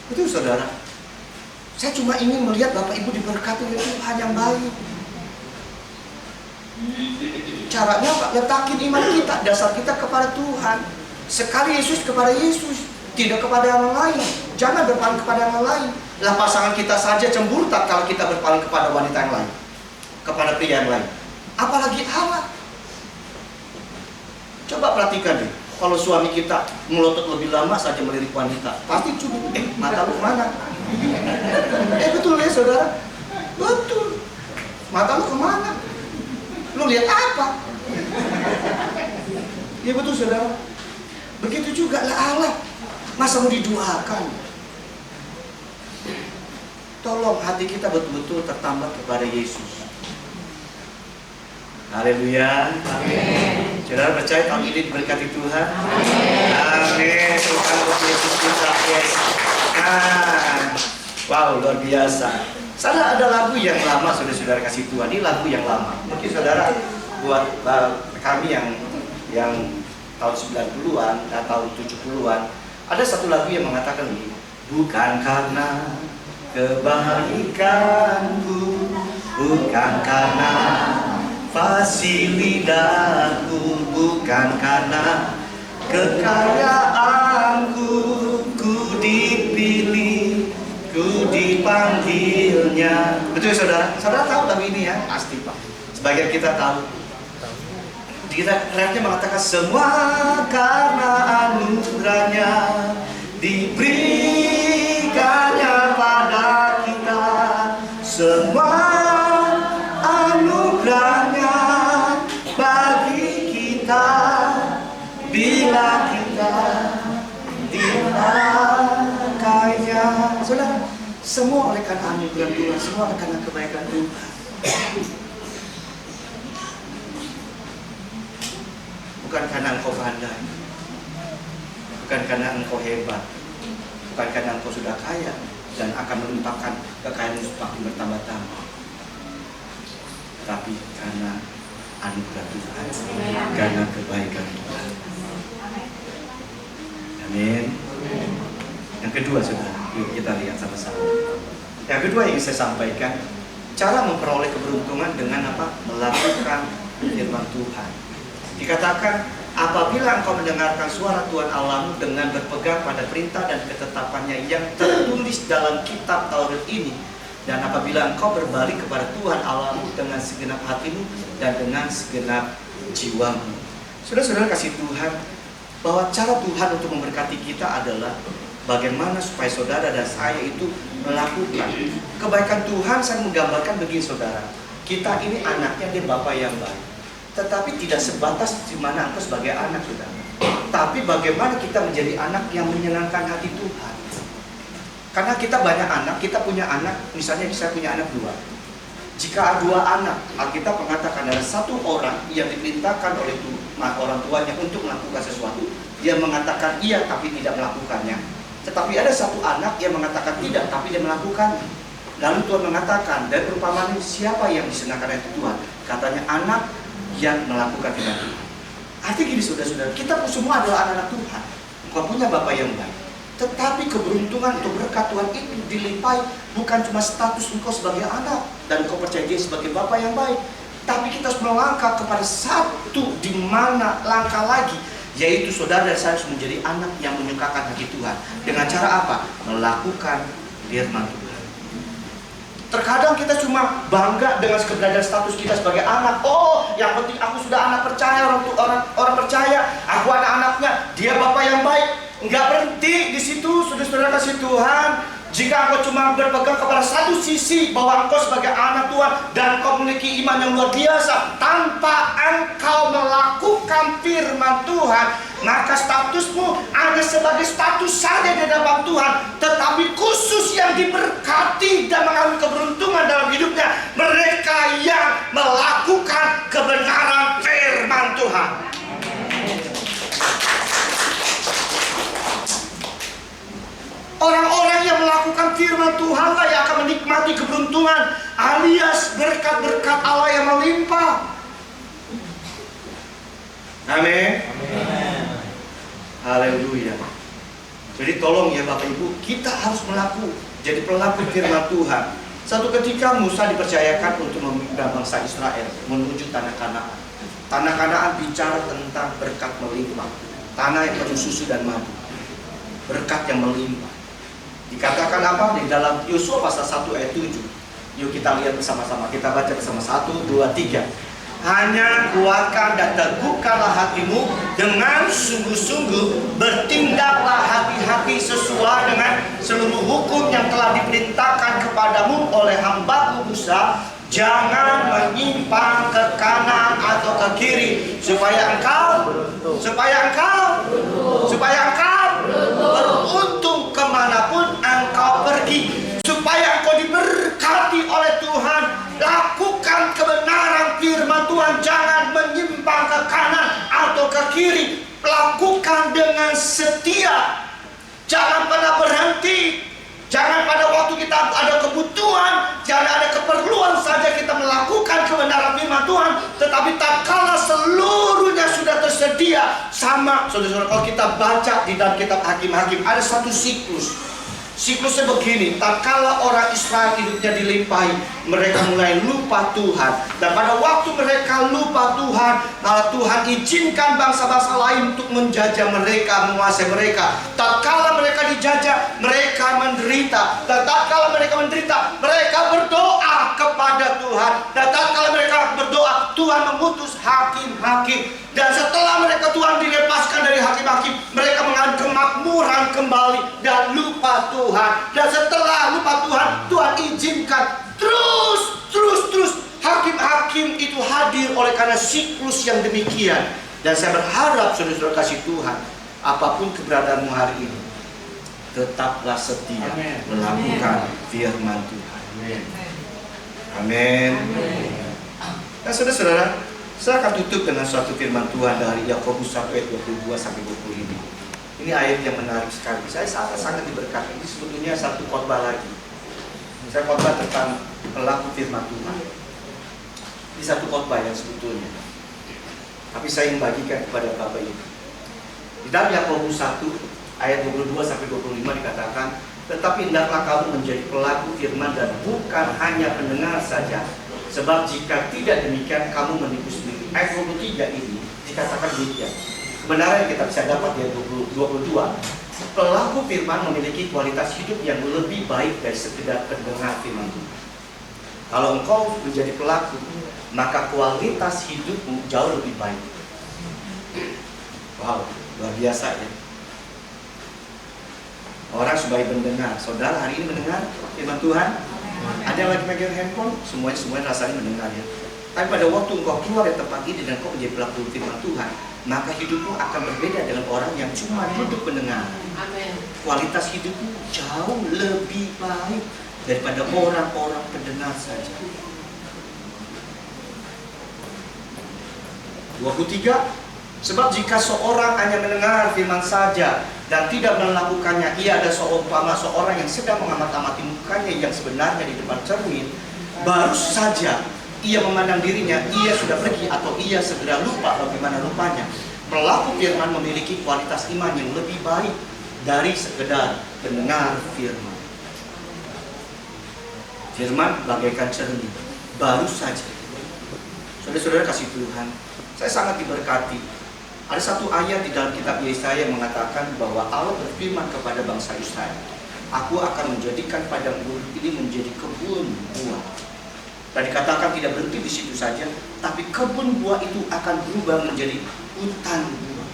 Betul saudara. Saya cuma ingin melihat Bapak Ibu diberkati oleh Tuhan yang baik. Caranya apa? Letakin iman kita, dasar kita kepada Tuhan. Sekali Yesus kepada Yesus, tidak kepada orang lain. Jangan berpaling kepada orang lain. Lah pasangan kita saja cemburu tak kalau kita berpaling kepada wanita yang lain, kepada pria yang lain. Apalagi Allah. Coba perhatikan deh. Kalau suami kita melotot lebih lama saja melirik wanita, pasti cuma, mata lu kemana? Betul ya saudara? Betul. Mata lu kemana? Lu lihat apa? Ya betul saudara. Begitu juga lah Allah. Masa mau diduakan? Tolong hati kita betul-betul tertambah kepada Yesus. Haleluya. Amin. Saudara percaya tahun ini diberkati Tuhan? Amin. Tuhan Yesus kita. Wow, luar biasa. Saudara, ada lagu yang lama saudara kasih Tuhan. Ini lagu yang lama. Mungkin saudara buat kami yang tahun 90-an atau 70-an, ada satu lagu yang mengatakan ini, bukan karena kebaikanku, bukan karena fasilitasku, bukan karena kekayaanku, ku dipilih, ku dipanggilnya. Betul saudara? Saudara tahu lagu ini ya? Pasti Pak. Sebagian kita tahu. Refnya mengatakan semua karena anugerahnya diberikannya pada kita, semua anugerahnya bagi kita bila kita dimakainya. Saudara, semua oleh karena anugerah Tuhan, semua oleh karena kebaikan Tuhan. bukan karena engkau pandai, bukan karena engkau hebat, bukan karena engkau sudah kaya dan akan melimpahkan kekayaanmu semakin bertambah-tambah, tapi karena anugerah Tuhan, karena kebaikan Tuhan. Amin. Yang kedua, saudara, yuk kita lihat sama-sama. Yang kedua yang saya sampaikan, cara memperoleh keberuntungan dengan apa? Melakukan firman Tuhan. Dikatakan, apabila engkau mendengarkan suara Tuhan Allahmu dengan berpegang pada perintah dan ketetapannya yang tertulis dalam kitab Taurat ini, dan apabila engkau berbalik kepada Tuhan Allahmu dengan segenap hatimu dan dengan segenap jiwamu. Saudara-saudara kasih Tuhan, bahwa cara Tuhan untuk memberkati kita adalah bagaimana supaya saudara dan saya itu melakukan kebaikan Tuhan. Saya menggambarkan begini, saudara, kita ini anaknya, dia Bapa yang baik, tetapi tidak sebatas di mana engkau sebagai anak, saudara, tapi bagaimana kita menjadi anak yang menyenangkan hati Tuhan. Karena kita banyak anak, kita punya anak, misalnya saya punya anak 2. Jika 2 anak, Alkitab mengatakan ada 1 orang yang diperintahkan oleh orang tuanya untuk melakukan sesuatu, dia mengatakan iya tapi tidak melakukannya. Tetapi ada 1 anak yang mengatakan tidak tapi dia melakukannya. Lalu Tuhan mengatakan, dan perumpamaan siapa yang disenangkan oleh Tuhan? Katanya anak yang melakukan firman Tuhan. Artinya gini, saudara-saudara, kita semua adalah anak-anak Tuhan. Engkau punya Bapa yang baik. Tetapi keberuntungan untuk berkat Tuhan itu dilimpahi bukan cuma status engkau sebagai anak dan engkau percaya dia sebagai Bapa yang baik, tapi kita harus melangkah kepada satu di mana langkah lagi, yaitu saudara dan saya harus menjadi anak yang menyukakan hati Tuhan. Dengan cara apa? Melakukan firman Tuhan. Terkadang kita cuma bangga dengan keberadaan status kita sebagai anak. Oh, yang penting aku sudah anak percaya, orang percaya, aku anak-anaknya, dia Bapa yang baik. Enggak berhenti di situ, saudara-saudara kasih Tuhan. Jika engkau cuma berpegang kepada satu sisi bahwa engkau sebagai anak Tuhan dan engkau memiliki iman yang luar biasa, tanpa engkau melakukan firman Tuhan, maka statusmu hanya sebagai status saja di hadapan Tuhan. Tetapi khusus yang diberkati dan mengalami keberuntungan dalam hidupnya, mereka yang melakukan kebenaran firman Tuhan. Orang-orang yang melakukan firman Tuhanlah yang akan menikmati keberuntungan alias berkat-berkat Allah yang melimpah. Amin. Haleluya. Jadi tolong ya Bapak Ibu, kita harus jadi pelaku firman Tuhan. Satu ketika Musa dipercayakan untuk memimpin bangsa Israel menuju tanah Kanaan. Tanah Kanaan bicara tentang berkat melimpah, tanah yang penuh susu dan madu, berkat yang melimpah. Dikatakan apa? Di dalam Yosua pasal 1 ayat 7. Yuk kita lihat bersama-sama. Kita baca bersama 1, 2, 3. Hanya kuatkan dan teguhkanlah hatimu dengan sungguh-sungguh, bertindaklah hati-hati sesuai dengan seluruh hukum yang telah diperintahkan kepadamu oleh hamba-Ku Musa. Jangan menyimpang ke kanan atau ke kiri, supaya engkau beruntung kemanapun engkau pergi, supaya engkau diberkati oleh Tuhan. Lakukan kebenaran firman Tuhan, jangan menyimpang ke kanan atau ke kiri. Lakukan dengan setia, jangan pernah berhenti. Jangan pada waktu kita ada kebutuhan, jangan ada keperluan saja kita melakukan kebenaran firman Tuhan. Tetapi tak kala seluruhnya sudah tersedia. Sama, saudara-saudara, kalau kita baca di dalam kitab Hakim-Hakim, ada satu siklus. Siklusnya begini, tak kala orang Israel hidupnya dilimpahi, mereka mulai lupa Tuhan. Dan pada waktu mereka lupa Tuhan, malah Tuhan izinkan bangsa-bangsa lain untuk menjajah mereka, menguasai mereka. Tak kala mereka dijajah, mereka menderita. Dan tak kala mereka menderita, mereka berdoa kepada Tuhan. Dan tak kala mereka berdoa, Tuhan mengutus hakim-hakim. Dan setelah mereka Tuhan dilepaskan dari hakim-hakim, mereka mengalami kemakmuran kembali dan lupa Tuhan. Dan setelah lupa Tuhan, Tuhan izinkan terus hakim-hakim itu hadir oleh karena siklus yang demikian. Dan saya berharap saudara-saudara kasih Tuhan, apapun keberadaanmu hari ini, tetaplah setia melakukan firman Tuhan. Amin. Dan saudara-saudara, Saya akan tutup dengan suatu firman Tuhan dari Yakobus 1 ayat 22 sampai 25. Ini ayat yang menarik sekali. Saya sangat diberkati. Ini sebetulnya satu khotbah lagi. Saya khotbah tentang pelaku firman Tuhan. Ini satu khotbah yang sebetulnya. Tapi saya ingin bagikan kepada Bapak Ibu. Di dalam Yakobus 1 ayat 22 sampai 25 dikatakan, tetapi hendaklah kamu menjadi pelaku firman dan bukan hanya pendengar saja. Sebab jika tidak demikian kamu menipu sendiri. Ayat 23 ini dikatakan demikian. Kebenaran yang kita bisa dapat di ayat 22, pelaku firman memiliki kualitas hidup yang lebih baik dari sekedar pendengar firman Tuhan. Kalau engkau menjadi pelaku, maka kualitas hidupmu jauh lebih baik. Wow, luar biasa ya. Orang sebagai pendengar. Saudara hari ini mendengar firman Tuhan? Ada yang lagi megang handphone? Semuanya rasanya mendengar ya. Tapi pada waktu engkau keluar dari tempat ini dan engkau menjadi pelaku firman Tuhan, maka hidupmu akan berbeda dengan orang yang cuma duduk mendengar. Amin. Kualitas hidupmu jauh lebih baik daripada orang-orang pendengar saja. 23. Sebab jika seorang hanya mendengar firman saja dan tidak melakukannya, ia ada seumpama seorang yang sedang mengamat-amati mukanya yang sebenarnya di depan cermin. Baru saja ia memandang dirinya, ia sudah pergi atau ia segera lupa bagaimana rupanya. Pelaku firman memiliki kualitas iman yang lebih baik dari sekedar pendengar firman. Firman bagaikan cermin, baru saja. Saudara-saudara kasih Tuhan, saya sangat diberkati. Ada satu ayat di dalam kitab Yesaya yang mengatakan bahwa Allah berfirman kepada bangsa Israel, aku akan menjadikan padang gurun ini menjadi kebun buah. Dan dikatakan tidak berhenti di situ saja, tapi kebun buah itu akan berubah menjadi hutan buah.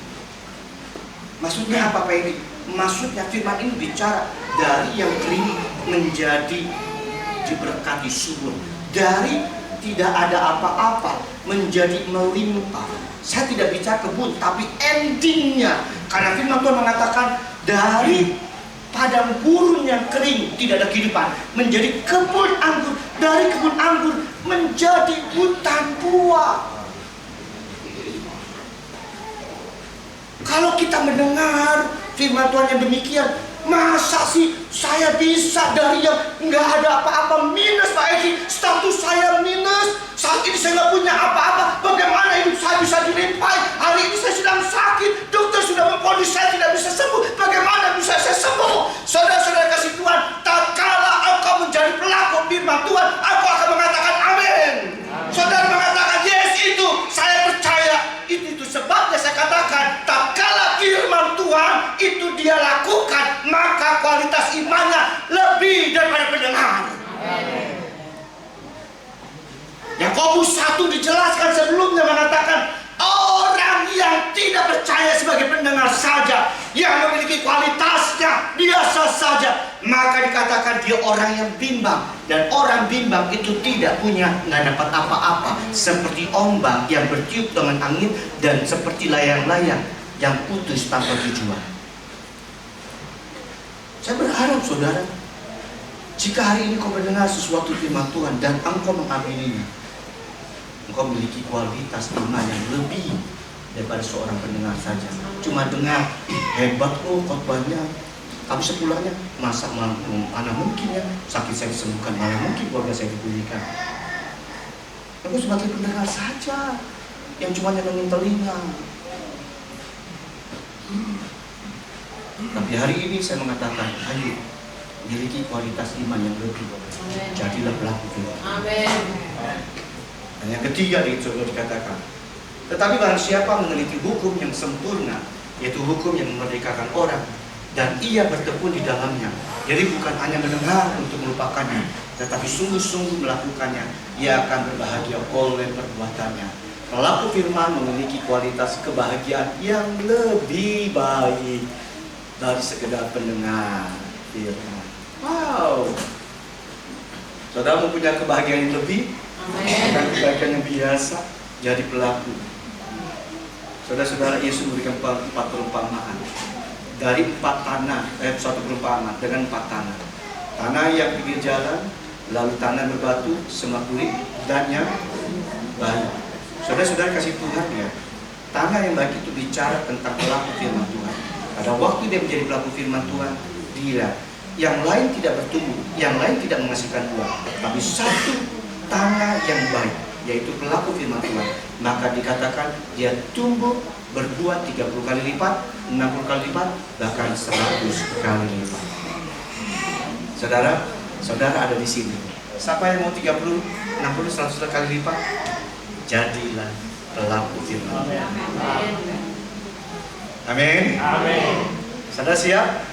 Maksudnya apa Pak ini? Maksudnya firman ini bicara dari yang kering menjadi diberkati subur, dari tidak ada apa-apa menjadi melimpah. Saya tidak bicara kebun, tapi endingnya, karena firman Tuhan mengatakan dari padang gurun yang kering tidak ada kehidupan menjadi kebun anggur, dari kebun anggur menjadi hutan buah. Kalau kita mendengar firman Tuhan yang demikian, masa sih saya bisa dari yang nggak ada apa-apa minus Pak Eki, status saya minus, saat ini saya nggak punya apa-apa, bagaimana hidup saya bisa dilimpahi? Hari ini saya sedang sakit, dokter sudah memvonis saya tidak bisa sembuh, bagaimana bisa saya sembuh? Saudara-saudara kasih Tuhan, tak kala engkau menjadi pelaku firman Tuhan, aku akan mengatakan amin. Saudara mengatakan yes, itu saya percaya, itu sebabnya saya katakan tak kala firman Tuhan itu dia lakukan, maka kualitas imannya lebih daripada pendengar. Yakobus 1 dijelaskan sebelumnya mengatakan orang yang tidak percaya sebagai pendengar saja, yang memiliki kualitasnya biasa saja, maka dikatakan dia orang yang bimbang. Dan orang bimbang itu tidak nggak dapat apa-apa, seperti ombak yang bertiup dengan angin dan seperti layang-layang yang putus tanpa tujuan. Saya berharap saudara, jika hari ini kau mendengar sesuatu firman Tuhan dan engkau mengamininya, engkau memiliki kualitas iman yang lebih daripada seorang pendengar saja. Cuma dengar, hebat loh khotbahnya, tapi sepulangnya, masa mana mungkin ya sakit saya disembuhkan, mana mungkin keluarga saya dipulihkan. Engkau sebagai pendengar saja yang cuma nyenengin telinga. Tapi hari ini saya mengatakan, ayo miliki kualitas iman yang lebih. Jadilah pelaku firman. Amin. Dan yang ketiga itu dikatakan, tetapi barang siapa meneliti hukum yang sempurna, yaitu hukum yang memerdekakan orang, dan ia bertekun di dalamnya, jadi bukan hanya mendengar untuk melupakannya, tetapi sungguh-sungguh melakukannya, ia akan berbahagia oleh perbuatannya. Pelaku firman memiliki kualitas kebahagiaan yang lebih baik dari sekedar pendengar firman. Wow, saudara mempunyai kebahagiaan yang lebih, bukan kebahagiaan yang biasa. Jadi pelaku. Saudara-saudara, Yesus memberikan 4 perumpamaan. Dari 4 tanah, suatu perumpamaan dengan 4 tanah. Tanah yang pinggir jalan, lalu tanah berbatu, semak kulit, dan yang baik. Saudara-saudara kasih Tuhan ya, tangan yang baik itu bicara tentang pelaku firman Tuhan. Pada waktu dia menjadi pelaku firman Tuhan, dia yang lain tidak bertumbuh, yang lain tidak menghasilkan buah, tapi satu tangan yang baik, yaitu pelaku firman Tuhan, maka dikatakan dia tumbuh berbuah 30 kali lipat, 60 kali lipat, bahkan 100 kali lipat. Saudara ada di sini. Siapa yang mau 30, 60, 100 kali lipat? Jadilah pelaku firman. Amin. Amin. Saudara siap?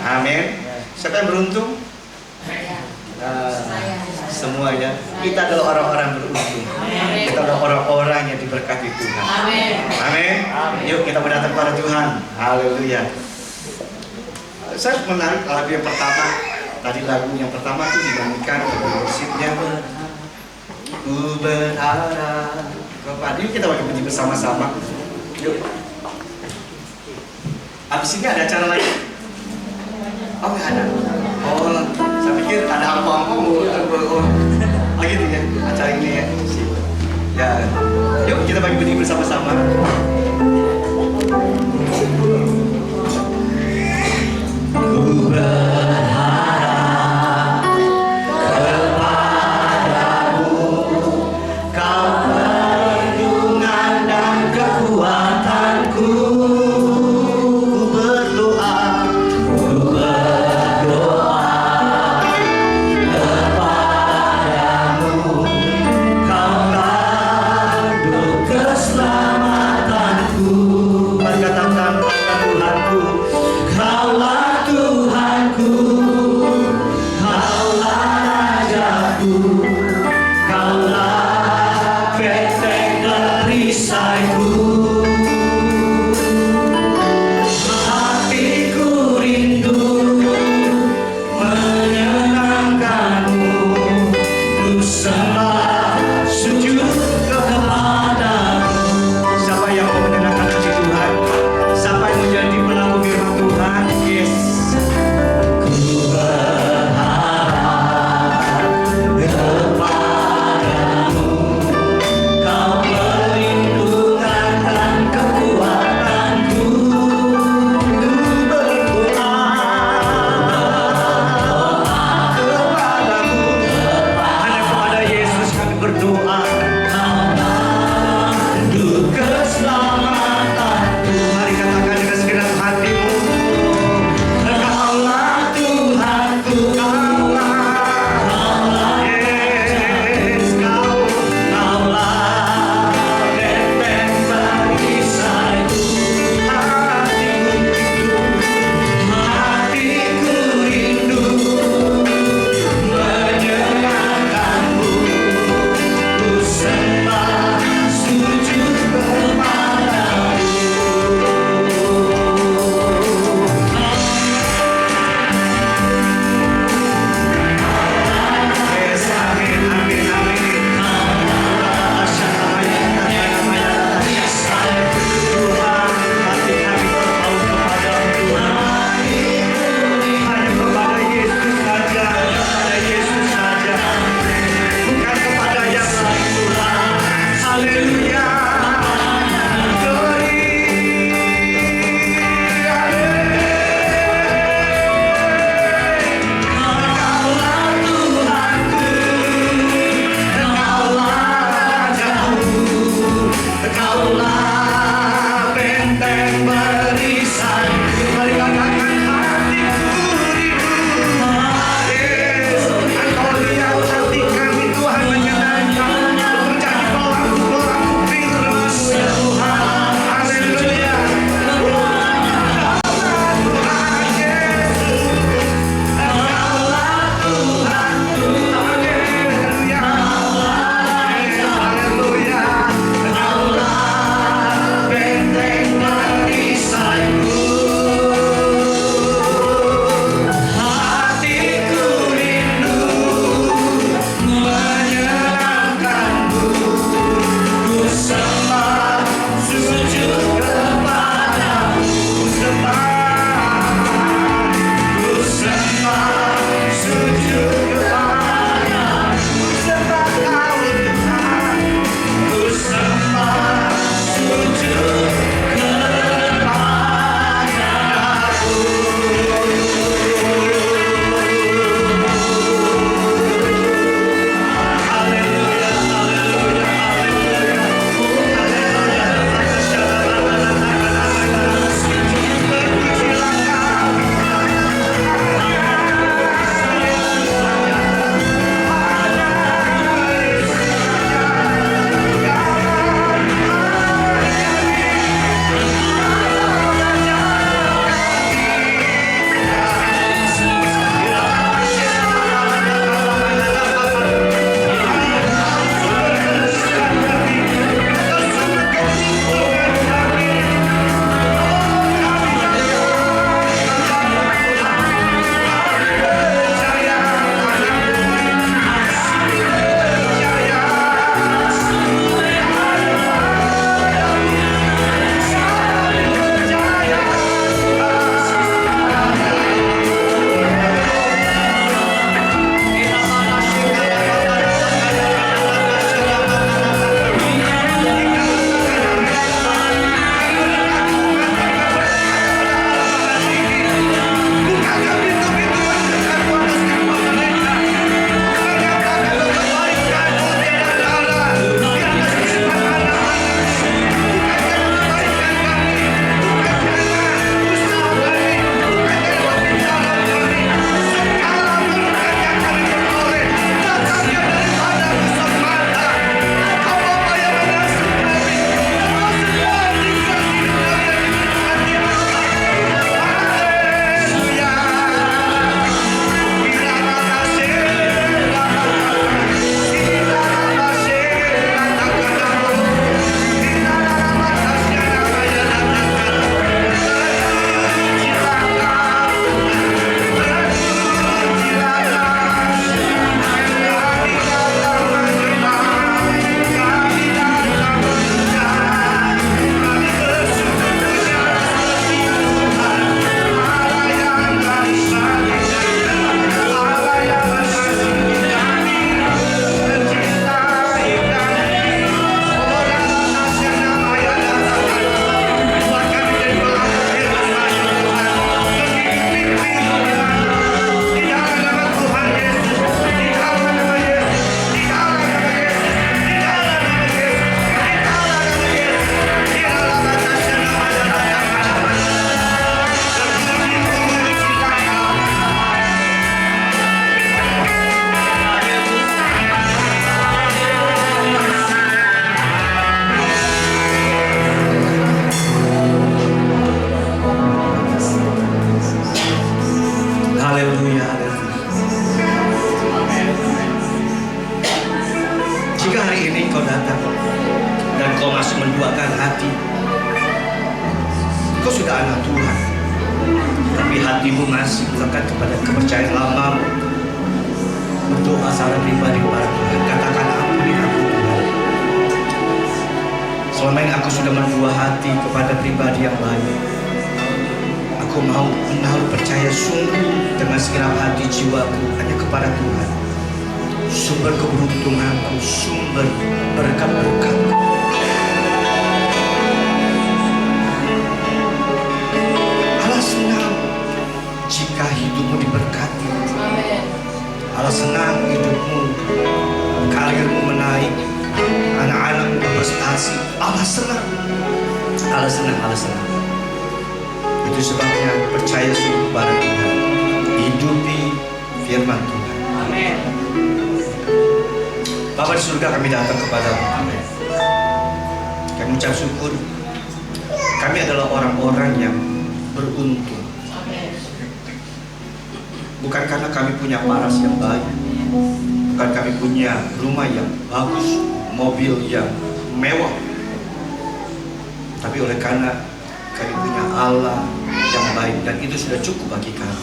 Amin. Siapa yang beruntung? Semua ya. Kita adalah orang-orang beruntung. Kita adalah orang-orang yang diberkati Tuhan. Amin. Yuk kita berdatang kepada Tuhan. Haleluya. Saya menarik lagu yang pertama. Tadi lagu yang pertama itu dinyanyikan worshipnya. Ku berharap kepada, yuk kita bagi puji bersama-sama. Yuk. Abis ini ada acara lagi? Oh nggak ada. Oh, saya pikir ada apa-apa oh gitu ya, acara ini ya. Ya, yuk kita bagi puji bersama-sama. Ku berharap kepadamu, Kau perlindungan dan kekuatanku. Ku berdoa kepadamu, Kau bantu keselamatan engkau sudah anak Tuhan, tapi hatimu masih melekat kepada kepercayaan lamamu. Berdoa secara pribadi kepada Tuhan, katakan ampuni aku Tuhan. Selama ini aku sudah berbuah hati kepada pribadi yang lain. Aku mau menaruh percaya sungguh dengan segenap hati jiwaku hanya kepada Tuhan, sumber keberuntunganku, sumber berkat-berkatku. Allah senang jika hidupmu diberkati. Allah senang hidupmu, karirmu menaik, anak-anakmu berprestasi. Allah senang, Allah senang, Allah senang. Itu sebabnya percaya sungguh kepada Tuhan, hidupi firman Tuhan. Amin. Bapa di surga, kami datang kepadamu. Amin. Kami ucap syukur. Kami adalah orang-orang yang beruntung. Bukan karena kami punya paras yang baik, bukan kami punya rumah yang bagus, mobil yang mewah, tapi oleh karena kami punya Allah yang baik, dan itu sudah cukup bagi kami.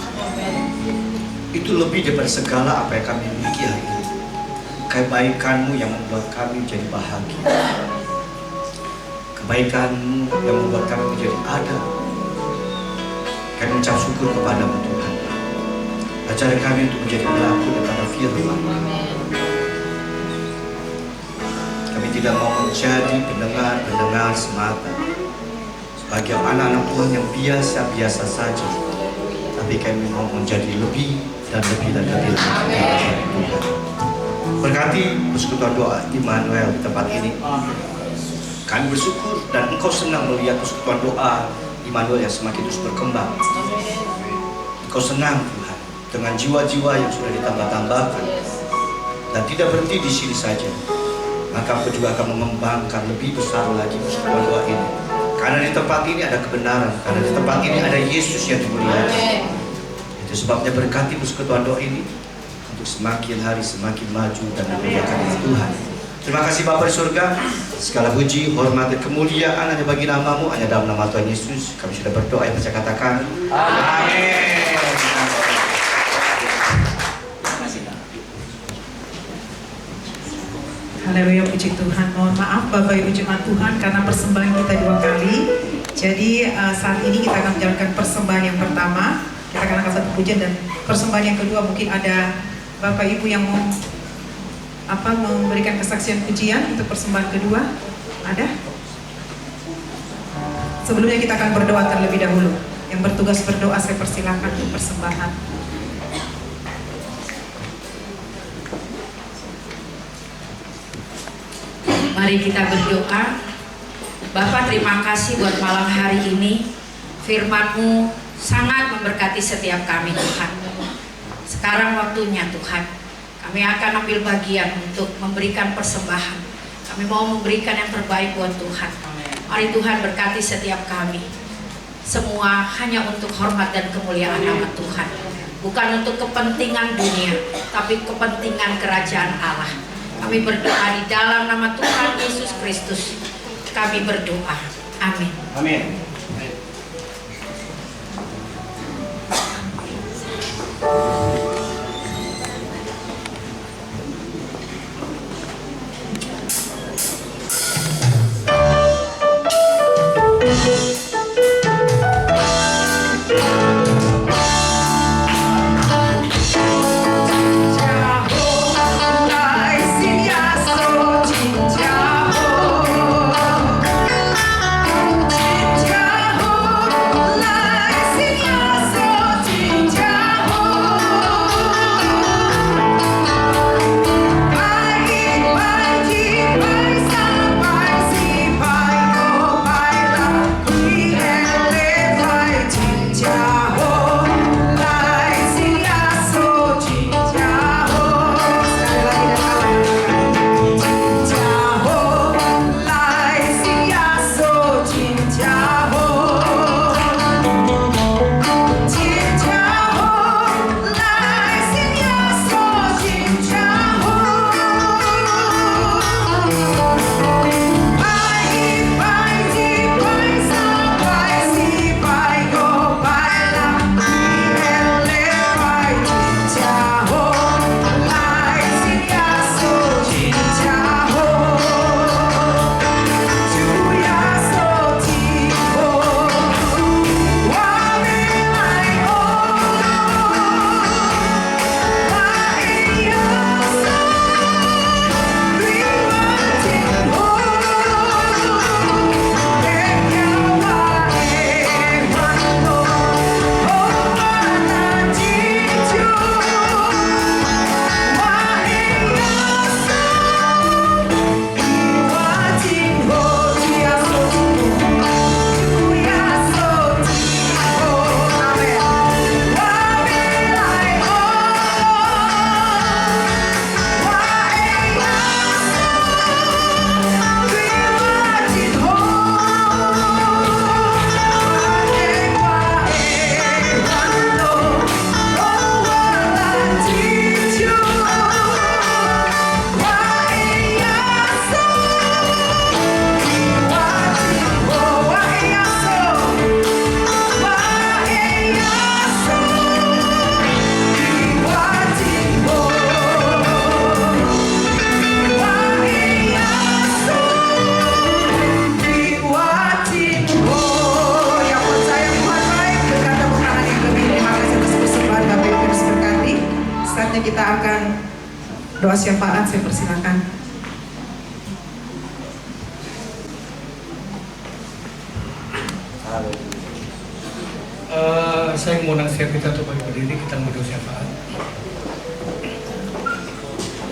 Itu lebih daripada segala apa yang kami miliki hari ini. Kebaikan-Mu yang membuat kami menjadi bahagia, kebaikan-Mu yang membuat kami menjadi ada. Kami ucap syukur kepada-Mu Tuhan. Ajar kami untuk menjadi pelaku daripada firman. Kami tidak mau menjadi pendengar semata, sebagai anak-anak Tuhan yang biasa-biasa saja, tapi kami mau menjadi lebih dan lebih dan lebih lagi. Tuhan berkati persekutuan doa Immanuel di tempat ini. Kami bersyukur dan Engkau senang melihat persekutuan doa Immanuel yang semakin terus berkembang. Engkau senang Tuhan dengan jiwa-jiwa yang sudah ditambah-tambahkan dan tidak berhenti di sini saja. Maka Engkau juga akan mengembangkan lebih besar lagi persekutuan doa ini. Karena di tempat ini ada kebenaran, karena di tempat ini ada Yesus yang dimuliakan. Itu sebabnya berkati persekutuan doa ini untuk semakin hari semakin maju dan memuliakan Tuhan. Terima kasih Bapa di surga. Segala puji, hormat, dan kemuliaan hanya bagi nama-Mu, hanya dalam nama Tuhan Yesus. Kami sudah berdoa yang bisa katakan amin. Haleluya, puji Tuhan. Mohon maaf Bapak Ibu jemaat Tuhan karena persembahan kita 2 kali. Jadi saat ini kita akan menjalankan persembahan yang pertama. Kita akan angkat satu pujian, dan persembahan yang kedua mungkin ada Bapak Ibu yang mau memberikan kesaksian pujian untuk persembahan kedua. Ada? Sebelumnya kita akan berdoa terlebih dahulu. Yang bertugas berdoa saya persilakan untuk persembahan. Mari kita berdoa. Bapa, terima kasih buat malam hari ini. Firman-Mu sangat memberkati setiap kami Tuhan. Sekarang waktunya Tuhan, kami akan ambil bagian untuk memberikan persembahan. Kami mau memberikan yang terbaik buat Tuhan. Mari Tuhan berkati setiap kami. Semua hanya untuk hormat dan kemuliaan nama Tuhan. Bukan untuk kepentingan dunia, tapi kepentingan kerajaan Allah. Kami berdoa di dalam nama Tuhan Yesus Kristus. Kami berdoa. Amin. Amin. Jauh, selanjutnya kita akan doa syafaat. Saya persilakan. Saya mengundang setiap kita untuk berdiri, kita berdoa syafaat.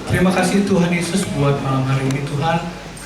Terima kasih Tuhan Yesus buat malam hari ini Tuhan.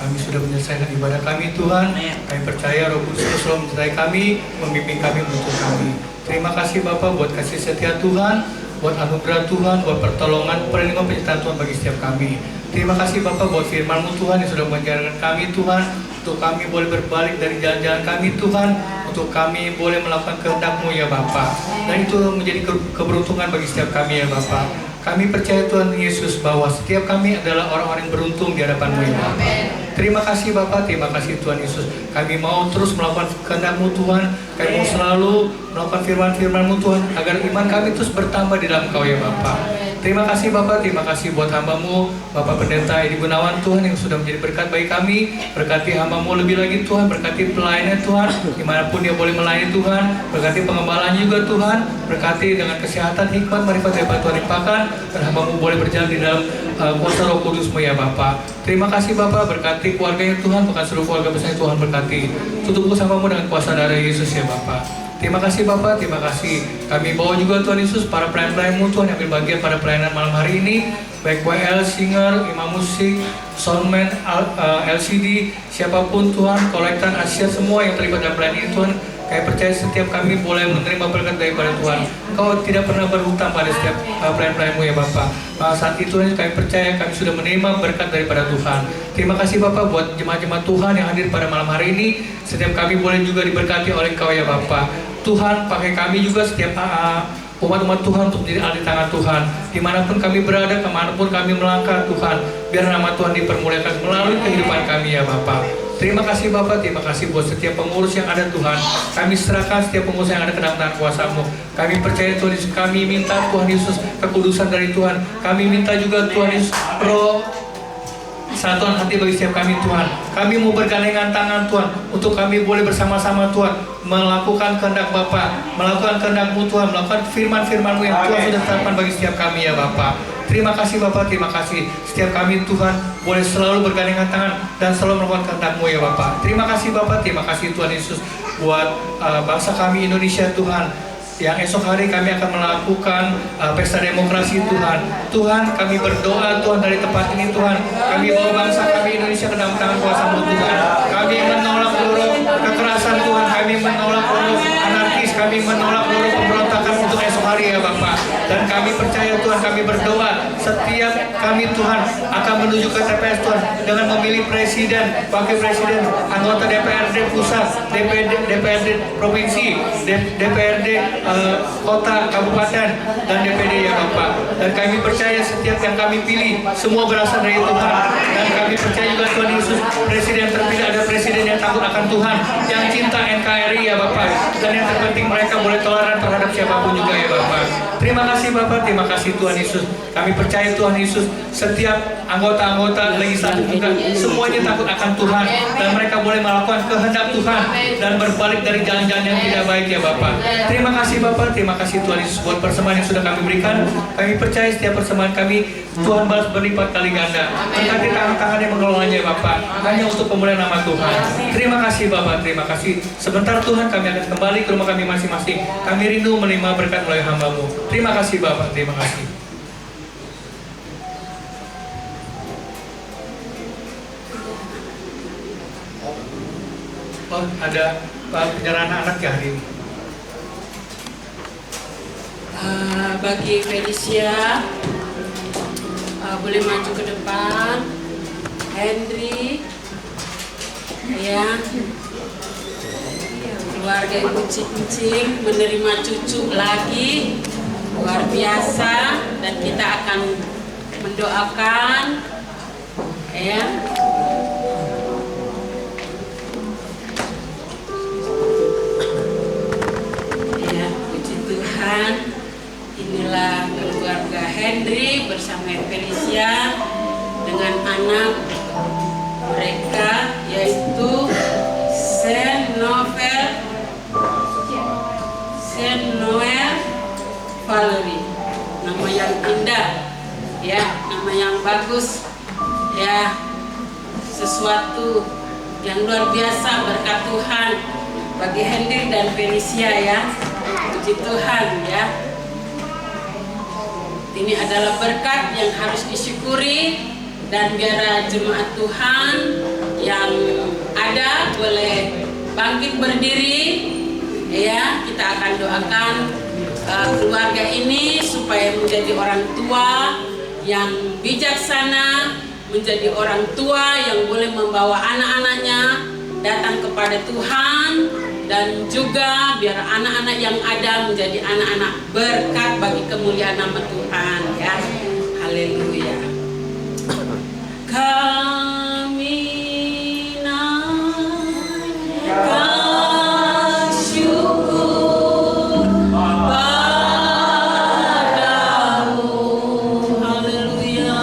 Kami sudah menyelesaikan ibadah kami Tuhan. Kami percaya Roh Kudus selalu menyertai kami, membimbing kami, menuntun kami. Terima kasih Bapa buat kasih setia Tuhan, buat anugerah Tuhan, buat pertolongan, perlindungan, penyertaan Tuhan bagi setiap kami. Terima kasih Bapa buat firman-Mu Tuhan yang sudah mengajarkan kami Tuhan, untuk kami boleh berbalik dari jalan-jalan kami Tuhan, untuk kami boleh melakukan kehendak-Mu ya Bapa. Dan itu menjadi keberuntungan bagi setiap kami ya Bapa. Kami percaya Tuhan Yesus bahwa setiap kami adalah orang-orang yang beruntung di hadapan-Mu ya Bapa. Terima kasih Bapa, terima kasih Tuhan Yesus. Kami mau terus melakukan kehendak-Mu Tuhan. Kami mau selalu melakukan firman-firman-Mu Tuhan, agar iman kami terus bertambah di dalam Kau ya Bapa. Terima kasih Bapak, terima kasih buat hamba-Mu, Bapak Pendeta Edi Gunawan Tuhan yang sudah menjadi berkat bagi kami. Berkati hamba-Mu lebih lagi Tuhan, berkati pelayannya Tuhan, dimanapun dia boleh melayani Tuhan. Berkati pengembalanya juga Tuhan, berkati dengan kesehatan, hikmat, marifat dari Tuhan limpahkan, dan hamba-Mu boleh berjalan di dalam kuasa Roh Kudus-Mu ya Bapak. Terima kasih Bapak, berkati keluarganya Tuhan, bukan seluruh keluarga besar Tuhan berkati. Tutup hamba-Mu dengan kuasa darah Yesus ya Bapak. Terima kasih Bapak, terima kasih. Kami bawa juga Tuhan Yesus para pelayan-pelayan-Mu Tuhan yang ambil bagian pada pelayanan malam hari ini, baik WL, singer, imam musik, soundman, LCD, siapapun Tuhan, kolektan, Asia, semua yang terlibat dalam pelayanan ini Tuhan. Kami percaya setiap kami boleh menerima berkat daripada Tuhan. Kau tidak pernah berhutang pada setiap pelayan-pelayan-Mu ya Bapak. Saat itu kami percaya kami sudah menerima berkat daripada Tuhan. Terima kasih Bapak buat jemaat-jemaat Tuhan yang hadir pada malam hari ini. Setiap kami boleh juga diberkati oleh Kau ya Bapak. Tuhan pakai kami juga setiap umat-umat Tuhan untuk menjadi alat di tangan Tuhan. Dimanapun kami berada, kemanapun kami melangkah Tuhan, biar nama Tuhan dipermuliakan melalui kehidupan kami ya Bapak. Terima kasih Bapak, terima kasih buat setiap pengurus yang ada Tuhan. Kami serahkan setiap pengurus yang ada ke dalam tangan kuasa-Mu. Kami percaya Tuhan Yesus, kami minta Tuhan Yesus kekudusan dari Tuhan. Kami minta juga Tuhan Yesus Roh satuan hati bagi setiap kami Tuhan. Kami mau bergandengan tangan Tuhan, untuk kami boleh bersama-sama Tuhan melakukan kehendak Bapa, melakukan kehendak-Mu Tuhan, melakukan firman-firman-Mu yang Tuhan sudah tetapkan bagi setiap kami ya Bapa. Terima kasih Bapak, terima kasih. Setiap kami Tuhan boleh selalu bergandengan tangan dan selalu melakukan kehendak-Mu ya Bapak. Terima kasih Bapak, terima kasih Tuhan Yesus buat bangsa kami Indonesia Tuhan. Yang esok hari kami akan melakukan pesta demokrasi Tuhan. Tuhan, kami berdoa Tuhan dari tempat ini Tuhan. Kami bawa bangsa kami Indonesia ke dalam tangan kuasa-Mu Tuhan. Kami menolak seluruh kekerasan Tuhan. Kami menolak seluruh anarkis. Kami menolak seluruh pemberontakan untuk esok hari ya Bapak. Dan kami percaya Tuhan, kami berdoa setiap kami Tuhan akan menuju ke TPS Tuhan dengan memilih presiden, wakil presiden, anggota DPRD pusat, DPRD provinsi, DPRD kota, kabupaten, dan DPD ya Bapak. Dan kami percaya setiap yang kami pilih semua berasal dari Tuhan. Dan kami percaya juga Tuhan Yesus, presiden terpilih ada presiden yang takut akan Tuhan, yang cinta NKRI ya Bapak. Dan yang terpenting mereka boleh toleran terhadap siapapun juga ya Bapak. Terima kasih Bapak, terima kasih Tuhan Yesus. Kami percaya Tuhan Yesus, setiap anggota-anggota legislatif juga semuanya takut akan Tuhan, dan mereka boleh melakukan kehendak Tuhan dan berbalik dari jalan-jalan yang tidak baik ya Bapak. Terima kasih Bapak, terima kasih Tuhan Yesus buat persembahan yang sudah kami berikan. Kami percaya setiap persembahan kami Tuhan balas berlipat kali ganda. Berkati tangan-tangan yang mengelolanya ya Bapak, hanya untuk pemulihan nama Tuhan. Terima kasih Bapak, terima kasih. Sebentar Tuhan kami akan kembali ke rumah kami masing-masing. Kami rindu menerima berkat melalui hamba-Mu. Terima kasih Bapak, terima kasih. Oh, ada penyerahan anak ya hari ini. Bagi Felicia, boleh maju ke depan. Henry, ya, keluarga Ibu Cicing menerima cucu lagi, luar biasa, dan kita akan mendoakan, ya. Inilah keluarga Henry bersama Felicia dengan anak mereka, yaitu Saint Noel Valerie. Nama yang indah. ya, nama yang bagus, ya, sesuatu yang luar biasa berkat Tuhan bagi Hendrik dan Felicia ya. Puji Tuhan ya. Ini adalah berkat yang harus disyukuri, dan biar jemaat Tuhan yang ada boleh bangkit berdiri ya. Kita akan doakan keluarga ini supaya menjadi orang tua yang bijaksana, menjadi orang tua yang boleh membawa anak-anaknya datang kepada Tuhan, dan juga biar anak-anak yang ada menjadi anak-anak berkat bagi kemuliaan nama Tuhan ya. Haleluya. Kami naikkan syukur padamu. Haleluya.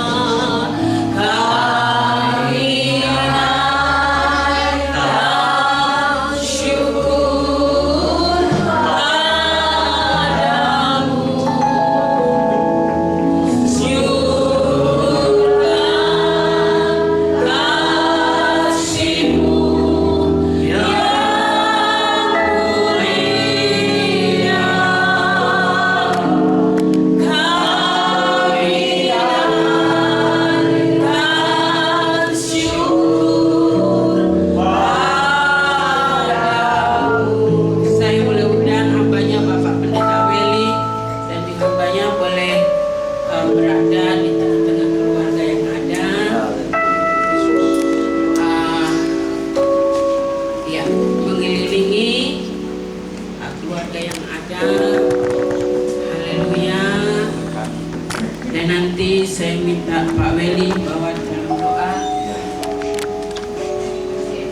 Kami naikkan syukur padamu. Saya boleh undang hambanya Bapak Pendeta Weli, dan juga hambanya boleh berada di tengah-tengah keluarga yang ada. Ya, mengelilingi keluarga yang ada. Haleluya. Dan nanti saya minta Pak Weli bawa dalam doa.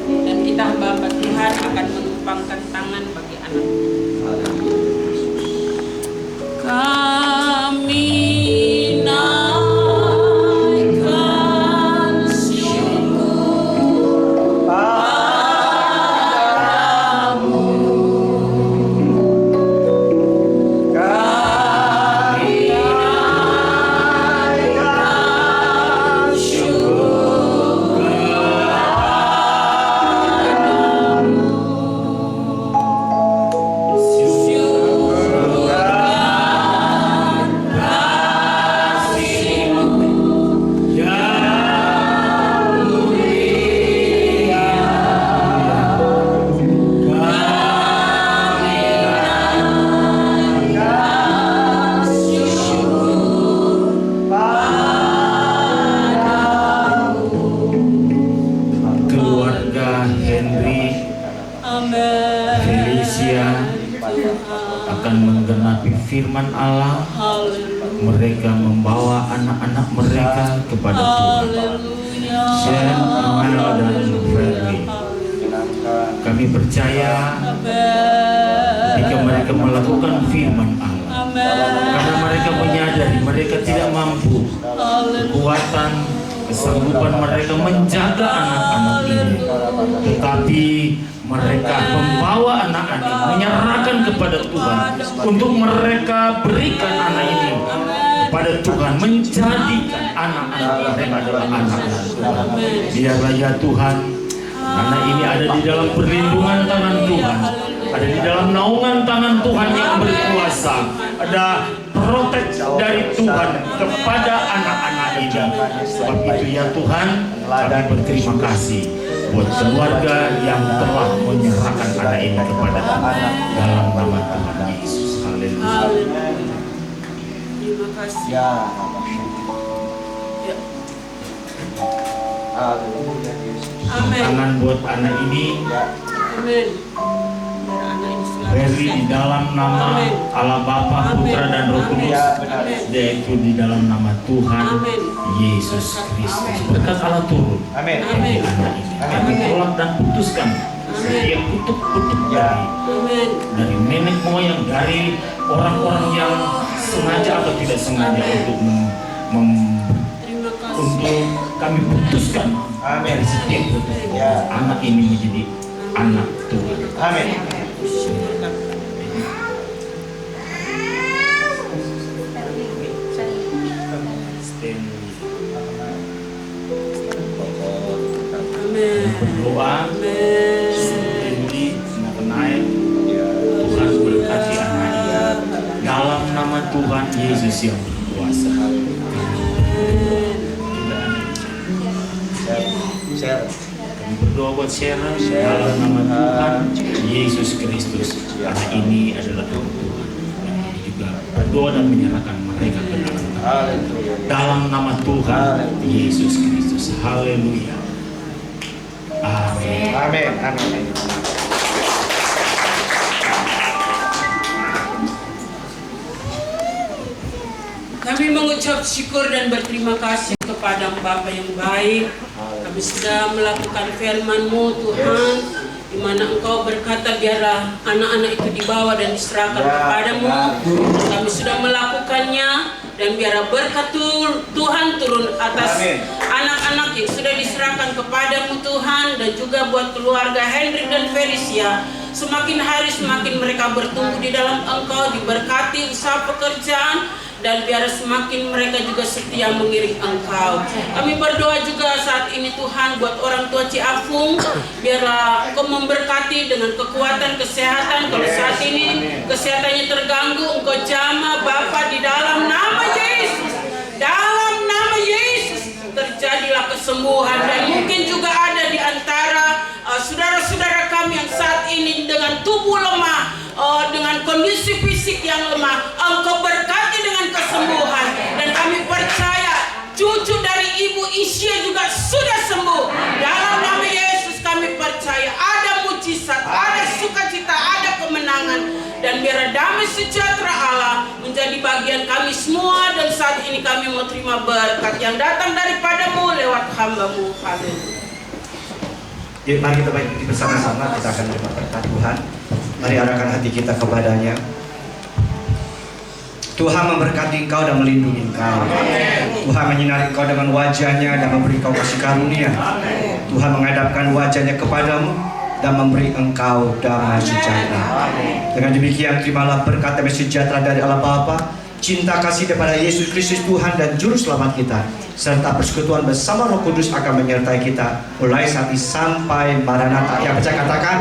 Dan kita hamba Tuhan akan menumpangkan tangan bagi anak. Kami naikkan syukur padamu. Kami naikkan syukur padamu. Keluarga Henry, Felicia akan menggenapi firman Allah. Mereka membawa anak-anak mereka kepada Tuhan. Shen, Amel, dan Freddy. Kami percaya jika mereka melakukan firman Allah, karena mereka menyadari mereka tidak mampu, kekuatan, kesanggupan mereka menjaga anak-anak ini, tetapi mereka membawa anak-anak ini, menyerahkan kepada Tuhan untuk mereka berikan anak ini kepada Tuhan, menjadikan anak-anak mereka adalah anak-anak Tuhan. Biarlah ya Tuhan, anak ini ada di dalam perlindungan tangan Tuhan, ada di dalam naungan tangan Tuhan yang berkuasa, ada protek dari Tuhan kepada anak-anak ini. Sebab itu ya Tuhan, kami berterima kasih buat keluarga yang telah menyerahkan anak ini kepada Tuhan dalam nama Tuhan Yesus. Haleluya. Terima kasih. Ya. Ya. Haleluya Yesus. Amin. Tangan buat anak ini. Amin. Biar anak ini selalu Beri di dalam nama Amin. Allah Bapa, Putra dan Roh Kudus, Amin. yaitu di dalam nama Tuhan Amin. Yesus Kristus. Berkat Allah turun Amin. bagi anak ini. Kami tolak dan putuskan setiap kutuk-kutuk dari nenek moyang, dari orang-orang yang sengaja atau tidak sengaja untuk Terima kasih. untuk kami putuskan dari setiap kutuk. Ya. Anak ini menjadi anak Tuhan. Amin. Stand Tuhan Yesus yang berkuasa. Kami berdoa buat Sarah dalam nama Tuhan Yesus Kristus. Karena ini adalah Tuhan. Kami juga berdoa dan menyerahkan mereka ke dalam nama Tuhan Yesus Kristus. Haleluya. Amin. Amin. Amin. Kami mengucap syukur dan berterima kasih kepada Bapa yang baik. Kami sudah melakukan firman-Mu Tuhan, di mana Engkau berkata biarlah anak-anak itu dibawa dan diserahkan kepadamu. Kami sudah melakukannya dan biarlah berkat Tuhan turun atas anak-anak yang sudah diserahkan kepadamu Tuhan, dan juga buat keluarga Hendrik dan Felicia. Semakin hari semakin mereka bertumbuh di dalam Engkau, diberkati usaha pekerjaan, dan biar semakin mereka juga setia mengiring Engkau. Kami berdoa juga saat ini Tuhan buat orang tua Ciafung, biarlah Engkau memberkati dengan kekuatan kesehatan. Kalau saat ini kesehatannya terganggu, Engkau jamah Bapa di dalam nama Yesus. Dalam nama Yesus terjadilah kesembuhan. Dan mungkin juga ada di antara saudara-saudara kami yang saat ini dengan tubuh lemah, dengan kondisi fisik yang lemah, Engkau berkati dengan kesembuhan. Dan kami percaya cucu dari Ibu Isya juga sudah sembuh. Dalam nama Yesus kami percaya ada mujizat, ada sukacita, ada kemenangan. Dan biar damai sejahtera Allah menjadi bagian kami semua. Dan saat ini kami mau terima berkat yang datang daripadamu lewat hamba-Mu. Haleluya. Yuk, mari kita berdiri bersama-sama, kita akan menerima berkat Tuhan. Mari arahkan hati kita kepadanya. Tuhan memberkati engkau dan melindungi engkau. Tuhan menyinari engkau dengan wajahnya dan memberi engkau kasih karunia. Tuhan menghadapkan wajahnya kepadamu dan memberi engkau damai sejahtera. Dengan demikian terimalah berkat damai sejahtera dari Allah Bapa, cinta kasih daripada Yesus Kristus Tuhan dan Juru Selamat kita, serta persekutuan bersama Roh Kudus akan menyertai kita mulai saat ini sampai Maranatha. Yang percaya katakan